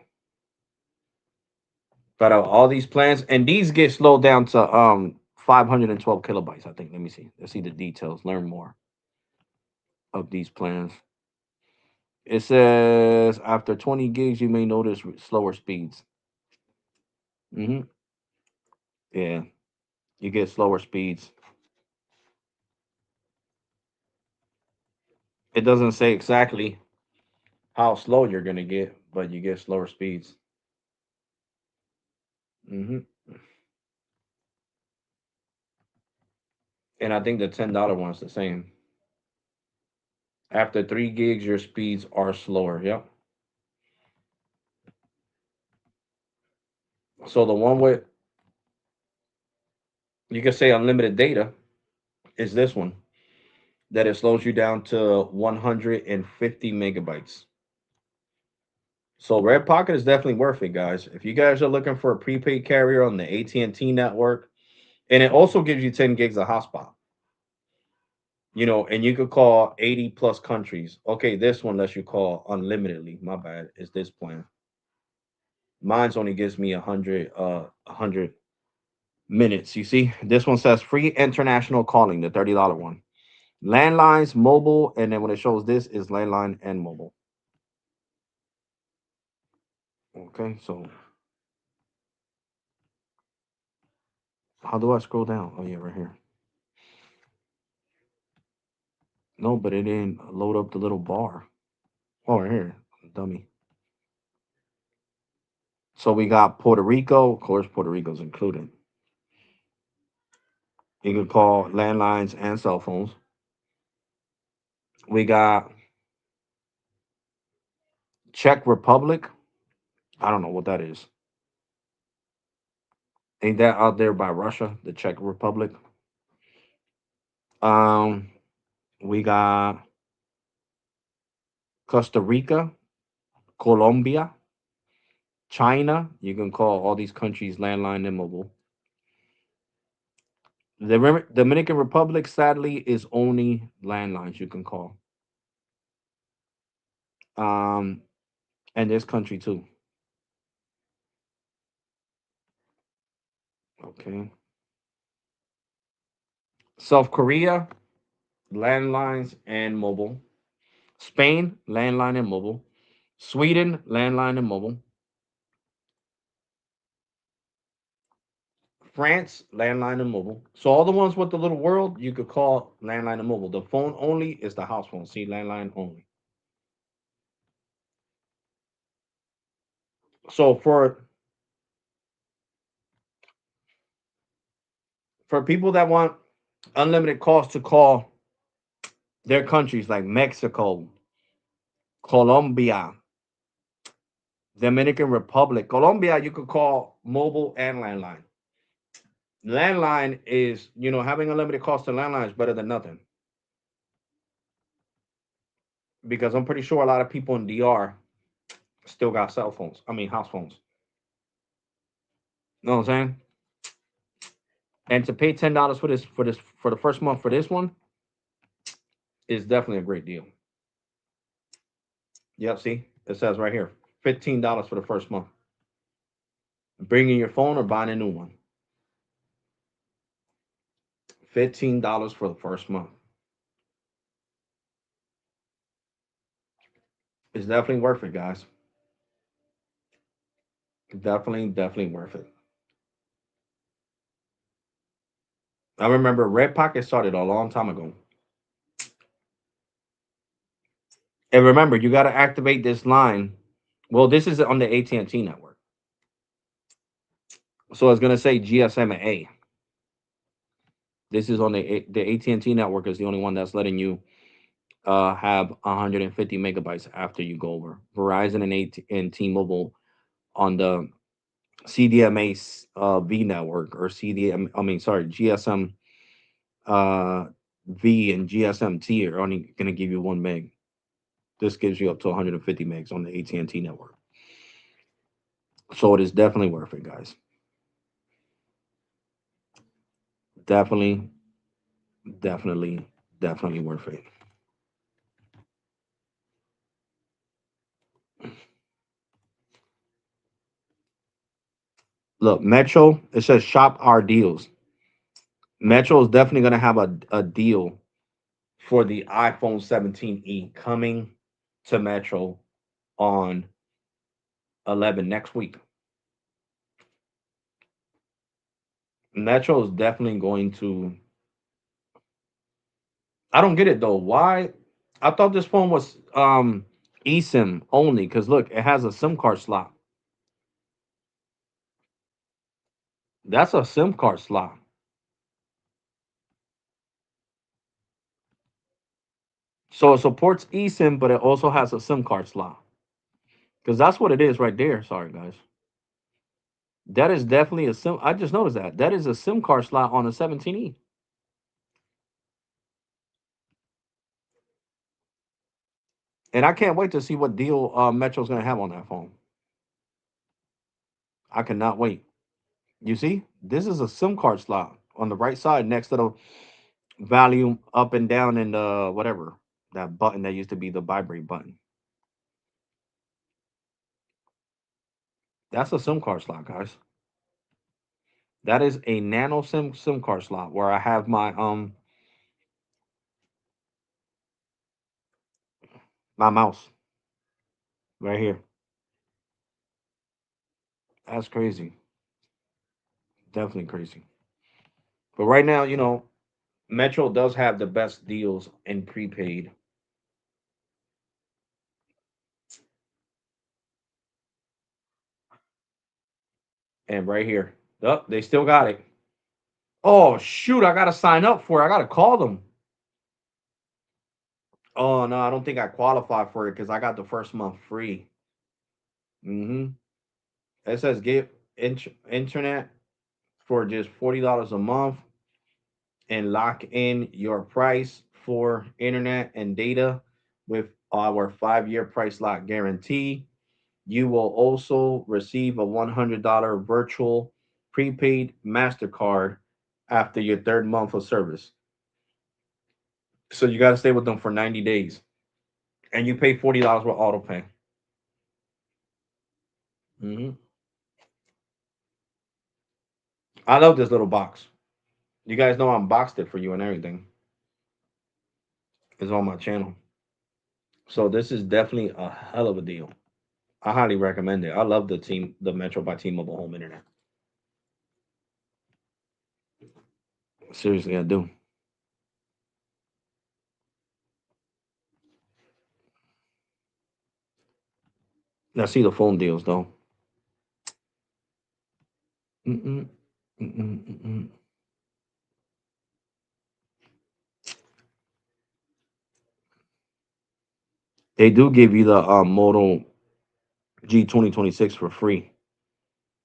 But all these plans, and these get slowed down to 512 kilobytes, I think. Let me see. Let's see the details. Learn more of these plans. It says after 20 gigs, you may notice slower speeds. Hmm. Yeah, you get slower speeds. It doesn't say exactly how slow you're gonna get, but you get slower speeds. Hmm. And I think the $10 one's the same. After 3 gigs, your speeds are slower. Yep. So the one with, you can say unlimited data is this one, that it slows you down to 150 megabytes. So Red Pocket is definitely worth it, guys. If you guys are looking for a prepaid carrier on the AT&T network, and it also gives you 10 gigs of hotspot, and you could call 80 plus countries. Okay, this one lets you call unlimitedly. My bad, is this plan. Mine's only gives me 100 minutes. You see, this one says free international calling, the $30 one. Landlines, mobile, and then when it shows this is landline and mobile. Okay, so how do I scroll down? Oh yeah, right here. No, but it didn't load up the little bar. Oh, right here, dummy. So we got Puerto Rico. Of course, Puerto Rico's included. You can call landlines and cell phones. We got Czech Republic. I don't know what that is. Ain't that out there by Russia, the Czech Republic? Um, we got Costa Rica, Colombia, China. You can call all these countries landline and mobile. The Dominican Republic, sadly, is only landlines you can call. Um, and this country too. Okay. South Korea, landlines and mobile. Spain, landline and mobile. Sweden, landline and mobile. France, landline and mobile. So all the ones with the little world, you could call landline and mobile. The phone only is the house phone. See, landline only. So for people that want unlimited calls to call their countries like Mexico, Colombia, Dominican Republic. Colombia, you could call mobile and landline. Landline is, having unlimited calls to landline is better than nothing, because I'm pretty sure a lot of people in DR still got cell phones. I mean, house phones. You know what I'm saying? And to pay $10 for the first month for this one is definitely a great deal. Yep, see, it says right here, $15 for the first month. Bringing your phone or buying a new one. $15 for the first month. It's definitely worth it, guys. Definitely, definitely worth it. I remember Red Pocket started a long time ago. And remember, you got to activate this line. Well, this is on the AT&T network. So it's going to say GSMA. This is on the AT&T network is the only one that's letting you have 150 megabytes after you go over. Verizon and T-Mobile on the CDMA V network, or CDM, I mean, sorry, GSM uh, V and GSMT are only going to give you 1 meg. This gives you up to 150 megs on the AT&T network. So it is definitely worth it, guys. Definitely, definitely, definitely worth it. Look, Metro. It says shop our deals. Metro is definitely gonna have a deal for the iPhone 17e coming to Metro on 11 next week. Metro is definitely going to. I don't get it though. Why? I thought this phone was eSIM only because look, it has a SIM card slot. That's a SIM card slot. So it supports eSIM, but it also has a SIM card slot. Because that's what it is right there. Sorry, guys. That is definitely a SIM. I just noticed that. That is a SIM card slot on a 17E. And I can't wait to see what deal Metro's going to have on that phone. I cannot wait. You see, this is a SIM card slot on the right side next to the volume up and down and whatever that button that used to be the vibrate button. That's a SIM card slot, guys. That is a nano SIM card slot where I have my mouse right here. That's crazy. Definitely crazy. But right now, Metro does have the best deals in prepaid. And right here. Oh, they still got it. Oh shoot, I gotta sign up for it. I gotta call them. Oh no, I don't think I qualify for it because I got the first month free. Mm-hmm. It says get internet for just $40 a month and lock in your price for internet and data with our 5-year price lock guarantee. You will also receive a $100 virtual prepaid MasterCard after your third month of service. So you got to stay with them for 90 days. And you pay $40 with auto pay. Hmm. I love this little box. You guys know I unboxed it for you and everything. It's on my channel. So this is definitely a hell of a deal. I highly recommend it. I love the Metro by T-Mobile Home Internet. Seriously, I do. I see the phone deals though. Mm-mm, mm-mm, mm-mm. They do give you the Moto G 2026 for free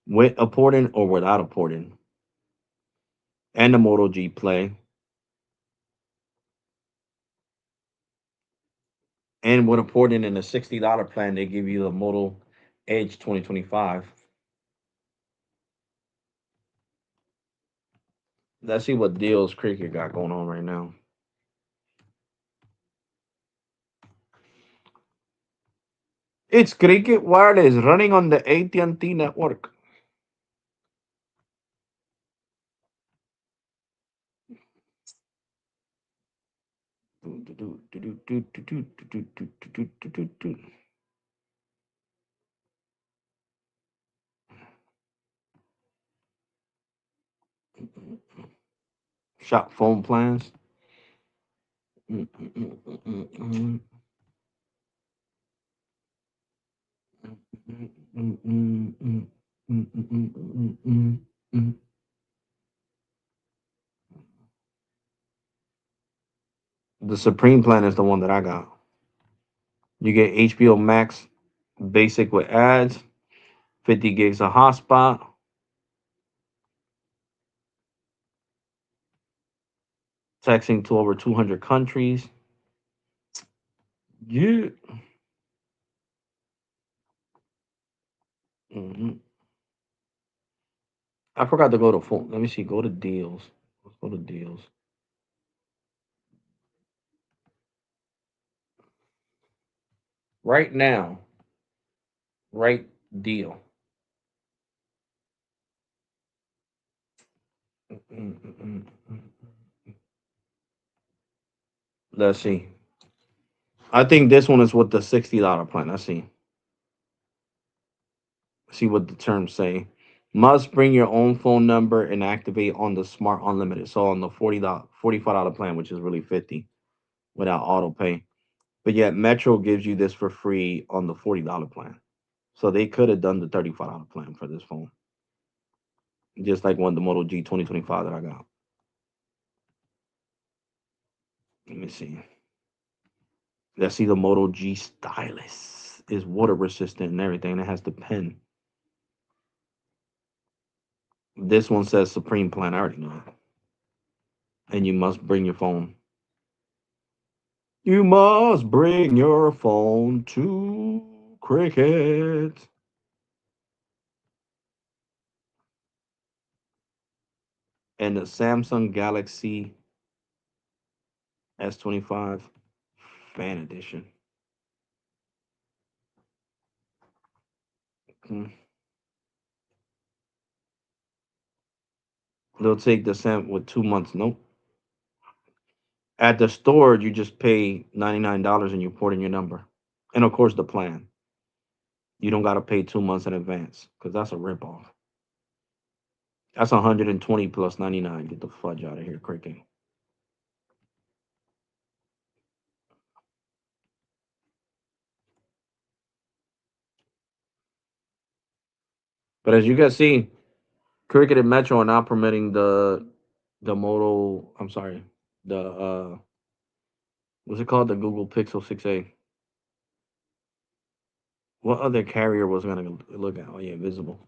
with a port-in or without a port-in, and the Moto G Play, and with a port-in and a $60 plan, they give you the Moto Edge 2025. Let's see what deals Cricket got going on right now. It's Cricket Wireless running on the AT&T network. Shop phone plans. The Supreme plan is the one that I got. You get HBO Max basic with ads, 50 gigs of hotspot, texting to over 200 countries. Yeah. Mhm. I forgot to go to phone. Let me see. Go to deals. Let's go to deals. Right now, right deal. mm, mm, mm, mm. Let's see. I think this one is with the $60 plan. Let's see. See what the terms say. Must bring your own phone number and activate on the Smart Unlimited. So on the $45 plan, which is really 50 without auto pay. But yet Metro gives you this for free on the $40 plan. So they could have done the $35 plan for this phone. Just like one the Moto G 2025 that I got. Let me see. Let's see the Moto G stylus is water resistant and everything. It has the pen. This one says Supreme Plan. I already know it. And you must bring your phone. You must bring your phone to Cricket. And the Samsung Galaxy S25 Fan Edition. Hmm. They'll take the Sam with 2 months. Nope. At the store, you just pay $99 and you port in your number. And of course, the plan. You don't got to pay 2 months in advance because that's a ripoff. That's 120 plus 99. Get the fudge out of here, Cricket. But as you can see, Cricket and Metro are not permitting the Moto. I'm sorry, the what's it called? The Google Pixel 6a. What other carrier was gonna look at? Oh yeah, Visible.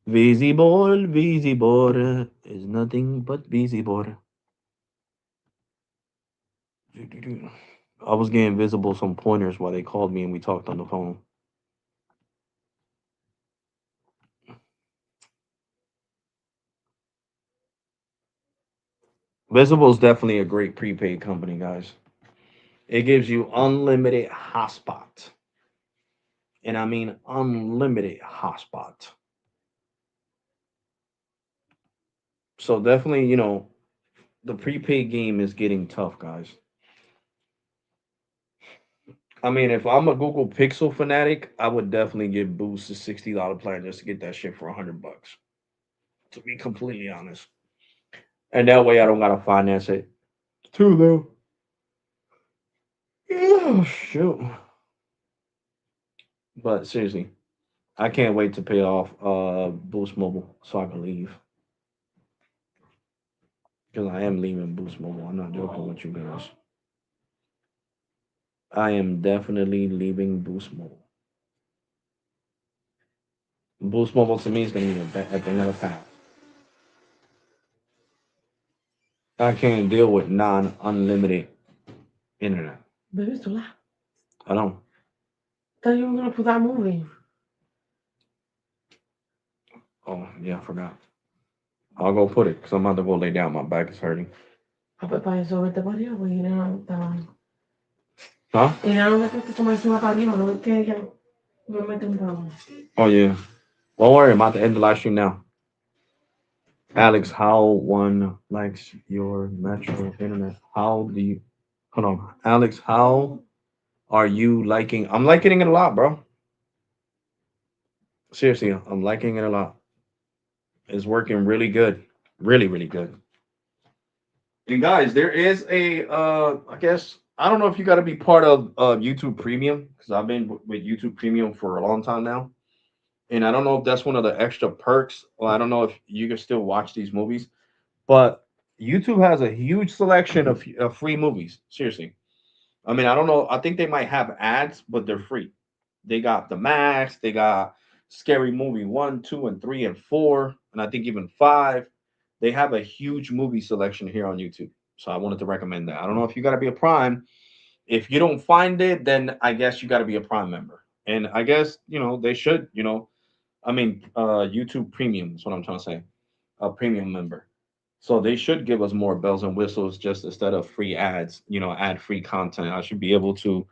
Visible is nothing but visible. I was getting Visible some pointers while they called me and we talked on the phone. Visible is definitely a great prepaid company, guys. It gives you unlimited hotspot, and I mean unlimited hotspot. So definitely, the prepaid game is getting tough, guys. I mean, if I'm a Google Pixel fanatic, I would definitely give Boost a $60 plan just to get that shit for $100. To be completely honest, and that way I don't gotta finance it too, though. Oh shoot! But seriously, I can't wait to pay off Boost Mobile so I can leave because I am leaving Boost Mobile. I'm not joking with you guys. I am definitely leaving Boost Mobile. Boost Mobile to me is gonna be a thing of the past. I can't deal with non-unlimited internet. Baby, it's too loud. I don't. Thought you were gonna put that movie. Oh yeah, I forgot. I'll go put it because I'm about to go lay down. My back is hurting. Ah, pues para eso vete para arriba, porque Huh? y no me que tomar encima para arriba, no es que ya me mete un bravo. Oh yeah. Don't worry, I'm about to end the live stream now. Alex, how one likes your metro internet? How do you? Hold on, Alex. How are you liking? I'm liking it a lot, bro. Seriously, I'm liking it a lot. It's working really good, really, really good. And guys, there is a I guess I don't know if you got to be part of YouTube Premium because I've been with YouTube Premium for a long time now, and I don't know if that's one of the extra perks. Well, I don't know if you can still watch these movies, but YouTube has a huge selection of free movies. Seriously, I mean, I don't know. I think they might have ads, but they're free. They got the Max, they got Scary Movie 1, 2, and 3, and 4, and I think even 5. They have a huge movie selection here on YouTube. So I wanted to recommend that. I don't know if you got to be a Prime. If you don't find it, then I guess you got to be a Prime member. And I guess, they should, I mean, YouTube Premium is what I'm trying to say, a premium member. So they should give us more bells and whistles just instead of free ads, ad free content. I should be able to,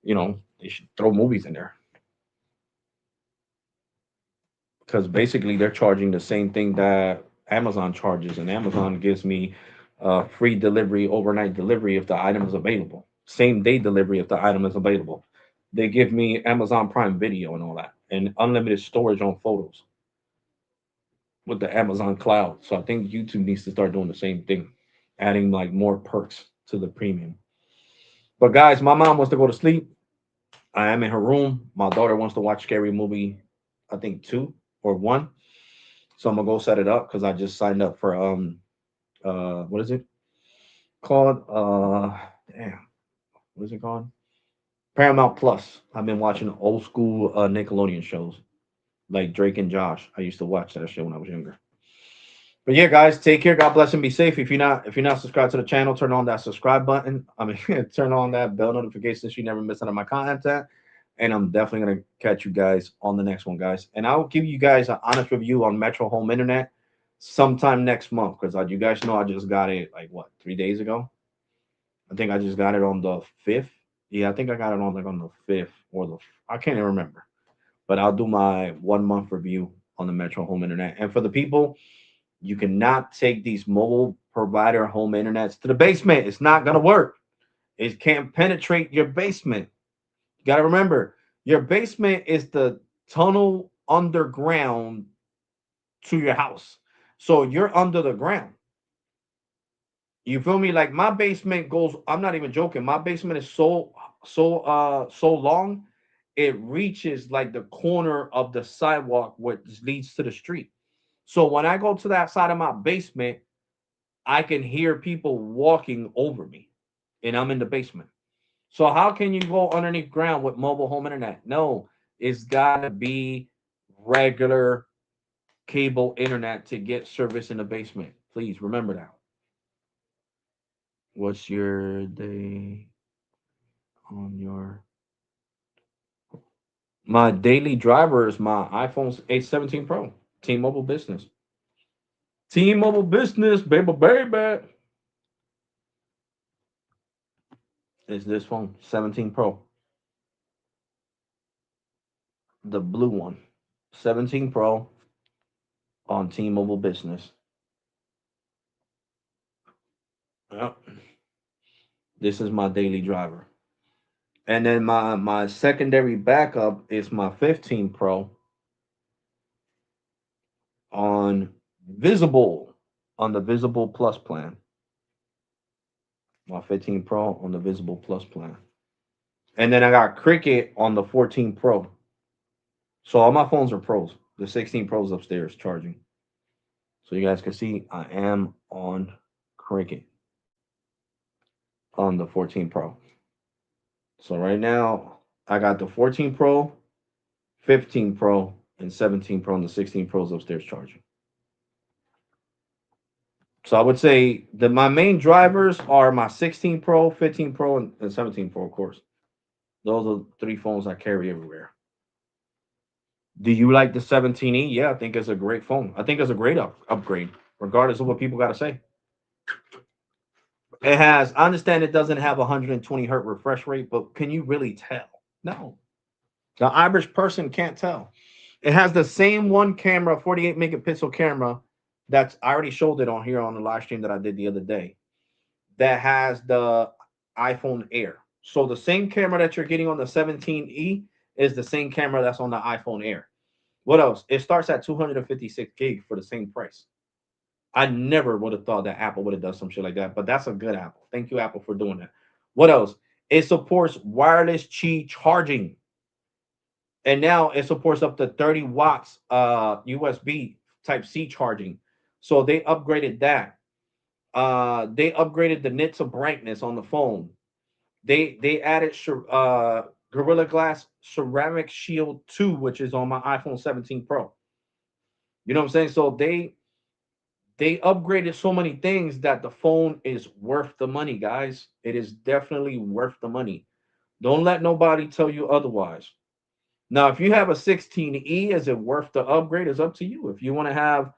they should throw movies in there because basically they're charging the same thing that Amazon charges, and Amazon gives me free delivery, overnight delivery if the item is available, same day delivery if the item is available. They give me Amazon Prime Video and all that, and unlimited storage on photos with the Amazon Cloud. So I think YouTube needs to start doing the same thing, adding like more perks to the premium. But guys, my mom wants to go to sleep. I am in her room. My daughter wants to watch Scary Movie, I think two or one. So I'm gonna go set it up because I just signed up for what is it called? Damn, what is it called? Paramount Plus. I've been watching old school Nickelodeon shows like Drake and Josh. I used to watch that show when I was younger. But yeah, guys, take care. God bless and be safe. If you're not subscribed to the channel, turn on that subscribe button. I mean, turn on that bell notification so you never miss out on my content. And I'm definitely gonna catch you guys on the next one, guys. And I'll give you guys an honest review on Metro Home Internet sometime next month because you guys know I just got it like what 3 days ago. I think I just got it on the 5th. Yeah, I think I got it on like on the 5th or I can't even remember. But I'll do my 1 month review on the Metro Home Internet. And for the people, you cannot take these mobile provider home internets to the basement. It's not gonna work. It can't penetrate your basement. You gotta remember, your basement is the tunnel underground to your house. So you're under the ground. You feel me? Like my basement goes, I'm not even joking. My basement is so long, it reaches like the corner of the sidewalk which leads to the street. So when I go to that side of my basement, I can hear people walking over me, and I'm in the basement. So how can you go underneath ground with mobile home internet? No, it's gotta be regular cable internet to get service in the basement. Please remember that. What's your day on your my daily driver is my iPhone 817 Pro. T-Mobile Business. T-Mobile Business, baby, baby. Is this phone 17 Pro, the blue one. 17 Pro on T-Mobile Business. Yep. This is my daily driver. And then my secondary backup is my 15 Pro on Visible on the Visible Plus plan. My 15 Pro on the Visible Plus plan. And then I got Cricket on the 14 Pro. So all my phones are pros. The 16 Pro's upstairs charging. So you guys can see I am on Cricket on the 14 Pro. So right now I got the 14 Pro, 15 Pro, and 17 Pro, and the 16 Pro's upstairs charging. So I would say that my main drivers are my 16 Pro, 15 Pro, and 17 Pro, of course. Those are three phones I carry everywhere. Do you like the 17E? Yeah, I think it's a great phone. I think it's a great upgrade, regardless of what people got to say. It has, I understand it doesn't have 120 hertz refresh rate, but can you really tell? No. The average person can't tell. It has the same one camera, 48 megapixel camera. I already showed it on here on the live stream that I did the other day. That has the iPhone Air. So the same camera that you're getting on the 17E is the same camera that's on the iPhone Air. What else? It starts at 256 gig for the same price. I never would have thought that Apple would have done some shit like that, but that's a good Apple. Thank you, Apple, for doing that. What else? It supports wireless Qi charging. And now it supports up to 30 watts USB type C charging. So they upgraded that. They upgraded the nits of brightness on the phone. They added Gorilla Glass Ceramic Shield 2, which is on my iPhone 17 Pro. You know what I'm saying? So they upgraded so many things that the phone is worth the money, guys. It is definitely worth the money. Don't let nobody tell you otherwise. Now, if you have a 16E, is it worth the upgrade? It's up to you. If you want to have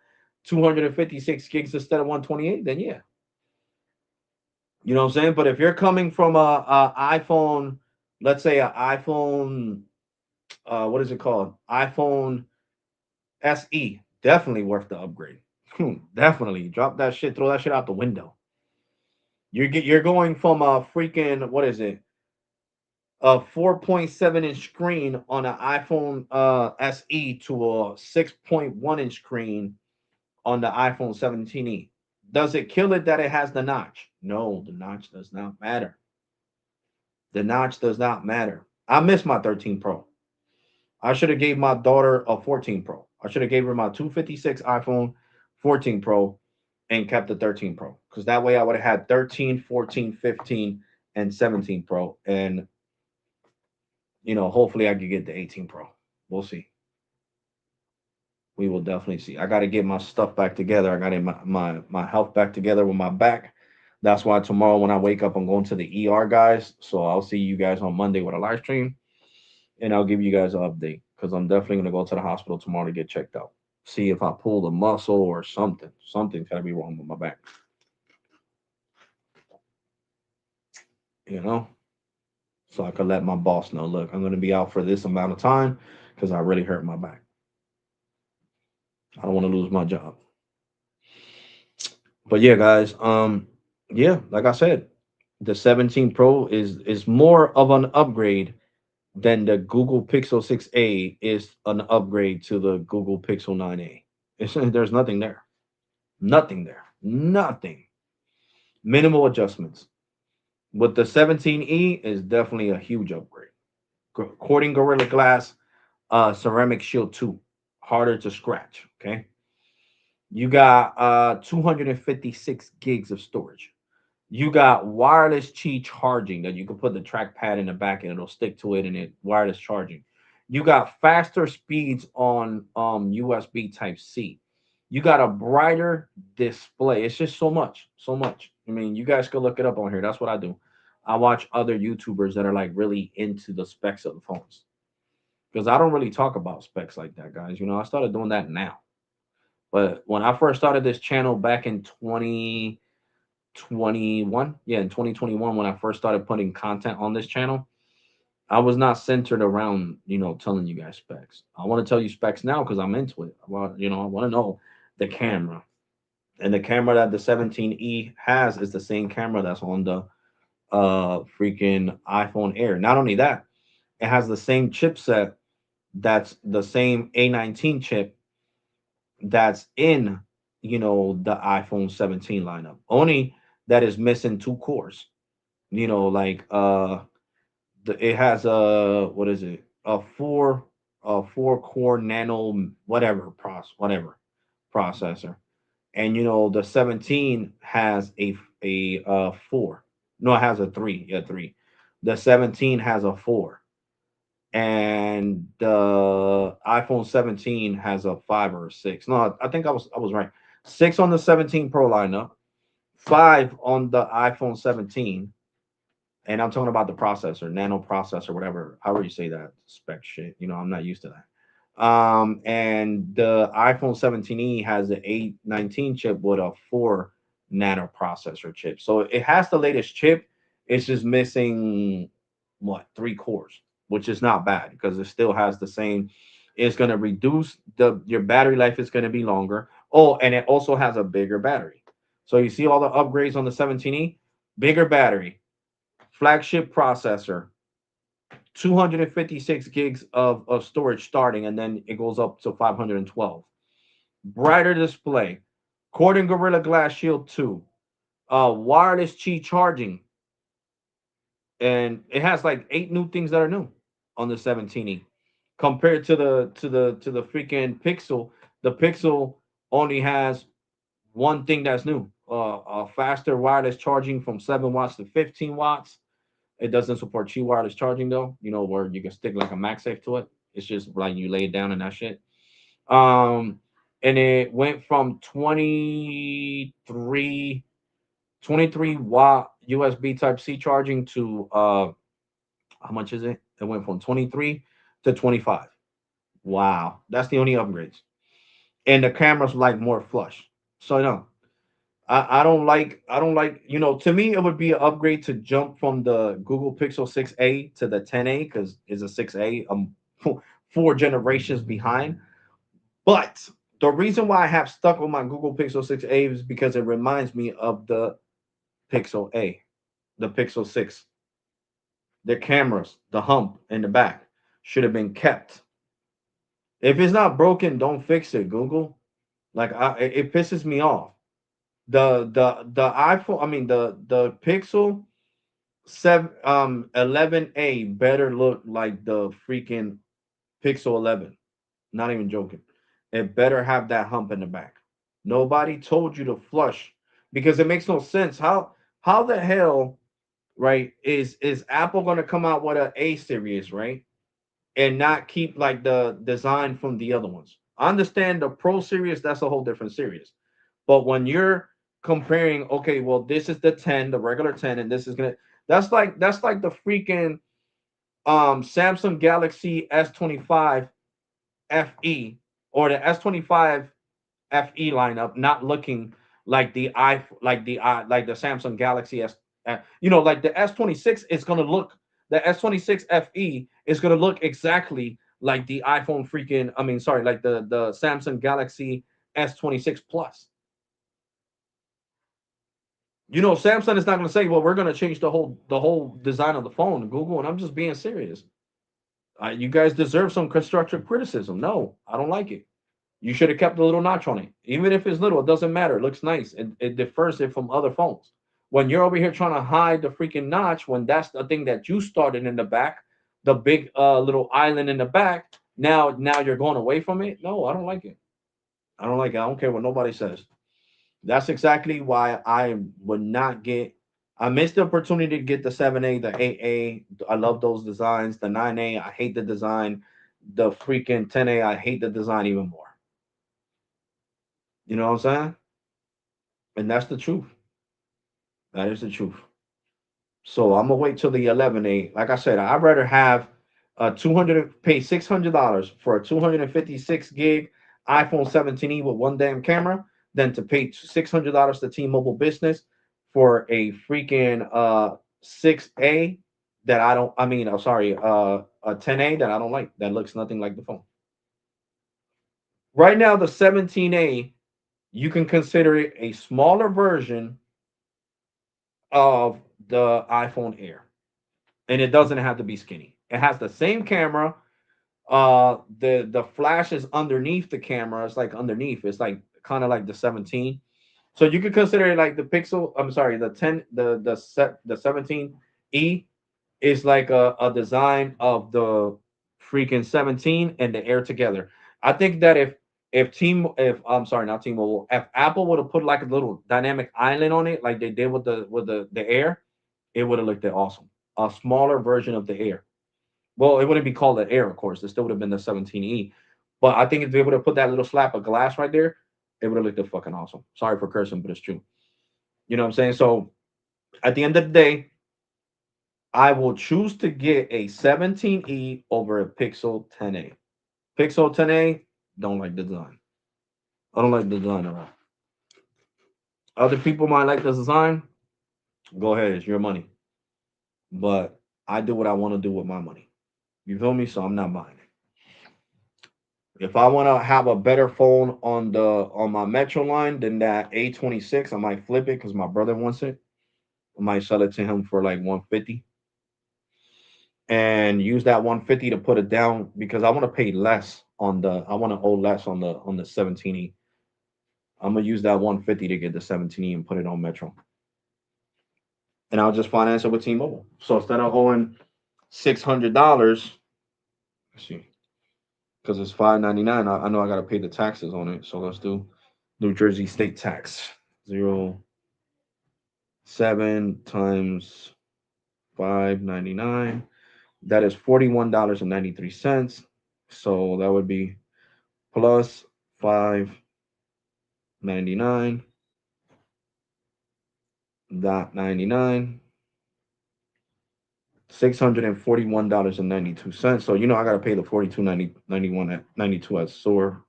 256 gigs instead of 128, then yeah. You know what I'm saying? But if you're coming from a iPhone, let's say an iPhone, what is it called? iPhone SE, definitely worth the upgrade. Definitely drop that shit, throw that shit out the window. You're going from a freaking, what is it, a 4.7 inch screen on an iPhone SE to a 6.1 inch screen on the iPhone 17e. Does it kill it that it has the notch? No, the notch does not matter. The notch does not matter. I miss my 13 Pro. I should have gave my daughter a 14 Pro. I should have gave her my 256 iPhone 14 Pro and kept the 13 Pro, because that way I would have had 13, 14, 15, and 17 Pro, and hopefully I could get the 18 Pro. We'll see. We will definitely see. I got to get my stuff back together. I got to get my health back together with my back. That's why tomorrow when I wake up, I'm going to the ER, guys. So I'll see you guys on Monday with a live stream, and I'll give you guys an update, because I'm definitely going to go to the hospital tomorrow to get checked out. See if I pulled a muscle or something. Something's got to be wrong with my back. You know, so I could let my boss know, look, I'm going to be out for this amount of time because I really hurt my back. I don't want to lose my job. But yeah, guys, yeah, like I said, the 17 Pro is more of an upgrade than the Google Pixel 6a is an upgrade to the Google Pixel 9a. There's nothing there. Nothing there. Nothing. Minimal adjustments. With the 17e is definitely a huge upgrade. According Gorilla Glass, ceramic shield 2, harder to scratch. Okay. You got 256 gigs of storage. You got wireless Qi charging that you can put the trackpad in the back and it'll stick to it, and it wireless charging. You got faster speeds on USB Type C. You got a brighter display. It's just so much, so much. I mean, you guys could look it up on here. That's what I do. I watch other YouTubers that are like really into the specs of the phones, because I don't really talk about specs like that, guys. I started doing that now. But when I first started this channel back in 2021, yeah, in 2021, when I first started putting content on this channel, I was not centered around, telling you guys specs. I want to tell you specs now because I'm into it. I want to know the camera. And the camera that the 17e has is the same camera that's on the freaking iPhone Air. Not only that, it has the same chipset, that's the same A19 chip that's in, the iPhone 17 lineup. Only that is missing two cores. Like it has a, what is it? A four core nano whatever processor. And the 17 has a 4. No, it has a 3. Yeah, 3. The 17 has a 4, and the iPhone 17 has a 5 or a 6. No, I think I was right. 6 on the 17 Pro lineup, 5 on the iPhone 17, and I'm talking about the processor, nano processor, whatever, however you say that spec shit. I'm not used to that. And the iPhone 17e has the 819 chip with a 4 nano processor chip. So it has the latest chip. It's just missing what, 3 cores, which is not bad because it still has the same. It's going to reduce your battery life is going to be longer. Oh, and it also has a bigger battery. So you see all the upgrades on the 17e, bigger battery, flagship processor, 256 gigs of storage starting, and then it goes up to 512. Brighter display, Corning Gorilla Glass Shield 2, wireless Qi charging, and it has like 8 new things that are new on the 17e compared to the freaking Pixel. The Pixel only has one thing that's new: faster wireless charging from 7 watts to 15 watts. It doesn't support Qi wireless charging though, where you can stick like a MagSafe to it. It's just like you lay it down and that shit. Um, and it went from 23 watt USB Type C charging to how much is it? It went from 23 to 25. Wow, that's the only upgrades. And the camera's like more flush. So no, I don't like, to me it would be an upgrade to jump from the Google Pixel 6a to the 10a, because it's a 6a 4 generations behind. But The reason why I have stuck with my Google Pixel 6a is because it reminds me of the Pixel A, the Pixel 6. The cameras, the hump in the back should have been kept. If it's not broken, don't fix it, Google. Like it pisses me off. The iPhone, I mean the Pixel 11A better look like the freaking Pixel 11. Not even joking. It better have that hump in the back. Nobody told you to flush because it makes no sense. How the hell, right, is Apple going to come out with a A series, right? And not keep like the design from the other ones. I understand the Pro series, that's a whole different series. But when you're comparing, okay, well, this is the 10, the regular 10, and this is gonna that's like the freaking Samsung Galaxy S25 FE or the S25 FE lineup not looking like the like the Samsung Galaxy S. Like the S26 is gonna look the S26 FE is gonna look exactly like the iPhone freaking. I mean, sorry, like the Samsung Galaxy S26 Plus. Samsung is not gonna say, "Well, we're gonna change the whole design of the phone." Google, and I'm just being serious. You guys deserve some constructive criticism. No, I don't like it. You should have kept the little notch on it. Even if it's little, it doesn't matter. It looks nice. It differs it from other phones. When you're over here trying to hide the freaking notch, when that's the thing that you started in the back, the big little island in the back, now you're going away from it. No, I don't like it. I don't like it. I don't care what nobody says. That's exactly why I would not get. I missed the opportunity to get the 7A, the 8A. I love those designs. The 9A, I hate the design. The freaking 10A, I hate the design even more. You know what I'm saying? And that's the truth. That is the truth. So I'm gonna wait till the 11A. Like I said, I'd rather have a 200 pay $600 for a 256 gig iPhone 17e with one damn camera than to pay $600 to T-Mobile Business for a freaking 6A that I don't. I mean, I'm sorry, a 10A that I don't like. That looks nothing like the phone. Right now, the 17A, you can consider it a smaller version of the iPhone Air, and it doesn't have to be skinny. It has the same camera. The flash is underneath the camera. It's like underneath. It's like kind of like the 17. So you could consider it like the Pixel. I'm sorry, the 10, the 17e is like a design of the freaking 17 and the Air together. I think that if I'm sorry, not T-Mobile, if Apple would have put like a little dynamic island on it, like they did with the Air, it would have looked awesome. A smaller version of the Air. Well, it wouldn't be called the Air, of course. It still would have been the 17e. But I think if they would have put that little slap of glass right there, it would have looked fucking awesome. Sorry for cursing, but it's true. You know what I'm saying? So at the end of the day, I will choose to get a 17e over a Pixel 10a. Pixel 10a, don't like the design. I don't like the design at all. Other people might like the design. Go ahead, it's your money. But I do what I want to do with my money. You feel me? So I'm not buying it. If I want to have a better phone on my Metro line than that A26, I might flip it because my brother wants it. I might sell it to him for like 150 and use that 150 to put it down because I want to pay less on the I want to owe less on the 17e. I'm gonna use that 150 to get the 17e and put it on Metro. And I'll just finance it with T-Mobile. So instead of owing $600, let's see, because it's 599, I know I gotta pay the taxes on it. So let's do New Jersey state tax. 0.7 times 599. That is $41.93. So that would be plus 599 dot 99, $641.92. So I gotta pay the 42.91 at 92 at store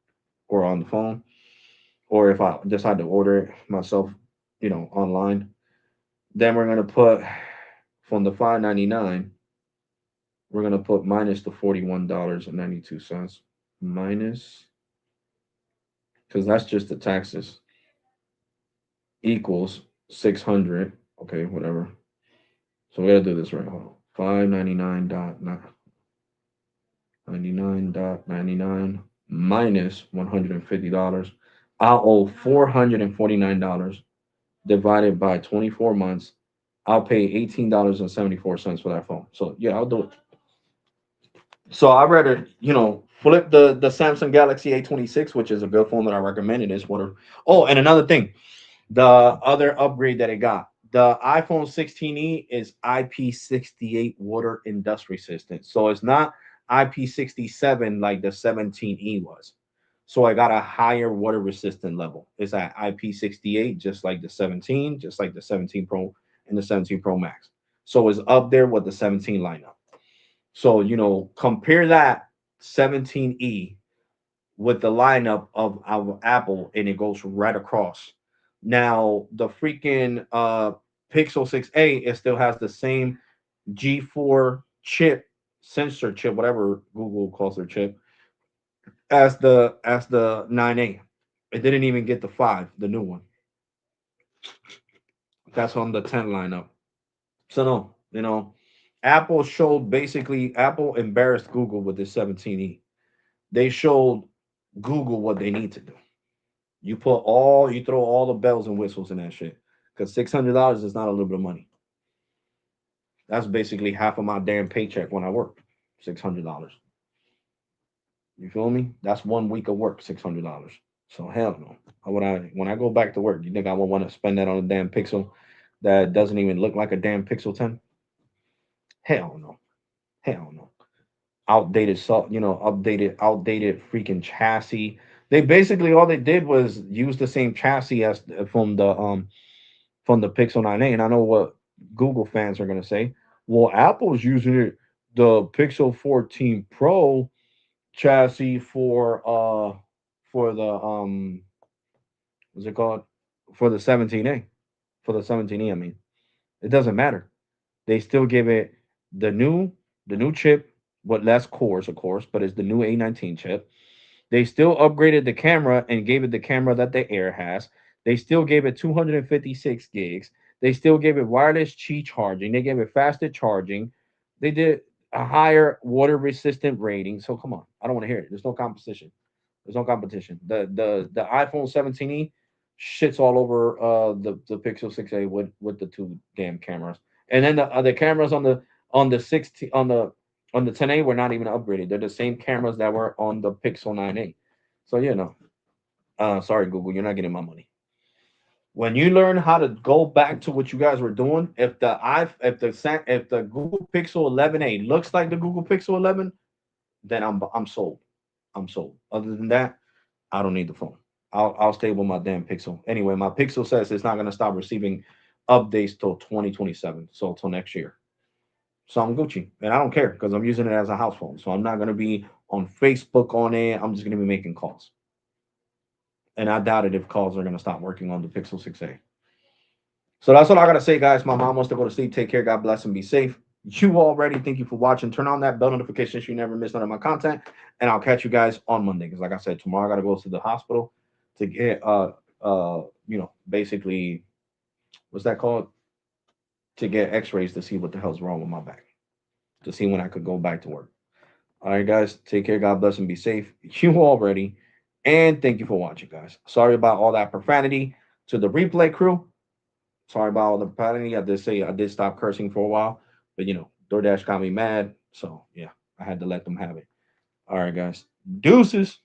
or on the phone, or if I decide to order it myself, online. Then we're gonna put from the 599, we're gonna put minus the $41.92. Minus because that's just the taxes, equals 600. Okay, whatever. So we gotta do this right. Hold on. 599.99 minus $150. I'll owe $449 divided by 24 months. I'll pay $18.74 for that phone. So yeah, I'll do it. So I rather, flip the Samsung Galaxy A26, which is a good phone that I recommend. It is water. Oh, and another thing, the other upgrade that it got, the iPhone 16e is IP68 water and dust resistant. So it's not IP67 like the 17e was. So I got a higher water resistant level. It's at IP68, just like the 17, just like the 17 Pro and the 17 Pro Max. So it's up there with the 17 lineup. So, compare that 17E with the lineup of our Apple, and it goes right across. Now, the freaking Pixel 6a, it still has the same G4 chip, sensor chip, whatever Google calls their chip, as the 9a. It didn't even get the 5, the new one. That's on the 10 lineup. So no, Apple embarrassed Google with this 17e. They showed Google what they need to do. You throw all the bells and whistles in that shit. Because $600 is not a little bit of money. That's basically half of my damn paycheck when I work. $600. You feel me? That's 1 week of work. $600. So hell no. When I go back to work, you think I would want to spend that on a damn Pixel that doesn't even look like a damn Pixel 10? Hell no. Hell no. Outdated outdated freaking chassis. They basically all they did was use the same chassis as from the Pixel 9a. And I know what Google fans are gonna say. Well, Apple's using the Pixel 14 Pro chassis for the what's it called? For the 17a. For the 17e, I mean. It doesn't matter. They still give it the new the new chip, with less cores, of course, but it's the new A19 chip. They still upgraded the camera and gave it the camera that the Air has. They still gave it 256 gigs. They still gave it wireless Qi charging. They gave it faster charging. They did a higher water resistant rating. So come on, I don't want to hear it. There's no competition. There's no competition. The iPhone 17e shits all over the Pixel 6a with the two damn cameras. And then the other cameras on the 16 on the 10a were not even upgraded. They're the same cameras that were on the Pixel 9a. So sorry Google, you're not getting my money. When you learn how to go back to what you guys were doing, if the Google Pixel 11a looks like the Google Pixel 11, then I'm sold. I'm sold. Other than that, I don't need the phone. I'll stay with my damn Pixel. Anyway, my Pixel says it's not gonna stop receiving updates till 2027, so till next year. So I'm Gucci, and I don't care because I'm using it as a house phone. So I'm not gonna be on Facebook on it. I'm just gonna be making calls, and I doubt it if calls are gonna stop working on the Pixel 6a. So that's all I gotta say, guys. My mom wants to go to sleep. Take care. God bless and be safe. You already. Thank you for watching. Turn on that bell notification so you never miss none of my content. And I'll catch you guys on Monday. Because like I said, tomorrow I gotta go to the hospital to get basically what's that called? To get x-rays to see what the hell's wrong with my back. To see when I could go back to work. All right, guys. Take care. God bless and be safe. You already. And thank you for watching, guys. Sorry about all that profanity to the replay crew. Sorry about all the profanity. I did say I did stop cursing for a while, but DoorDash got me mad. So yeah, I had to let them have it. All right, guys. Deuces.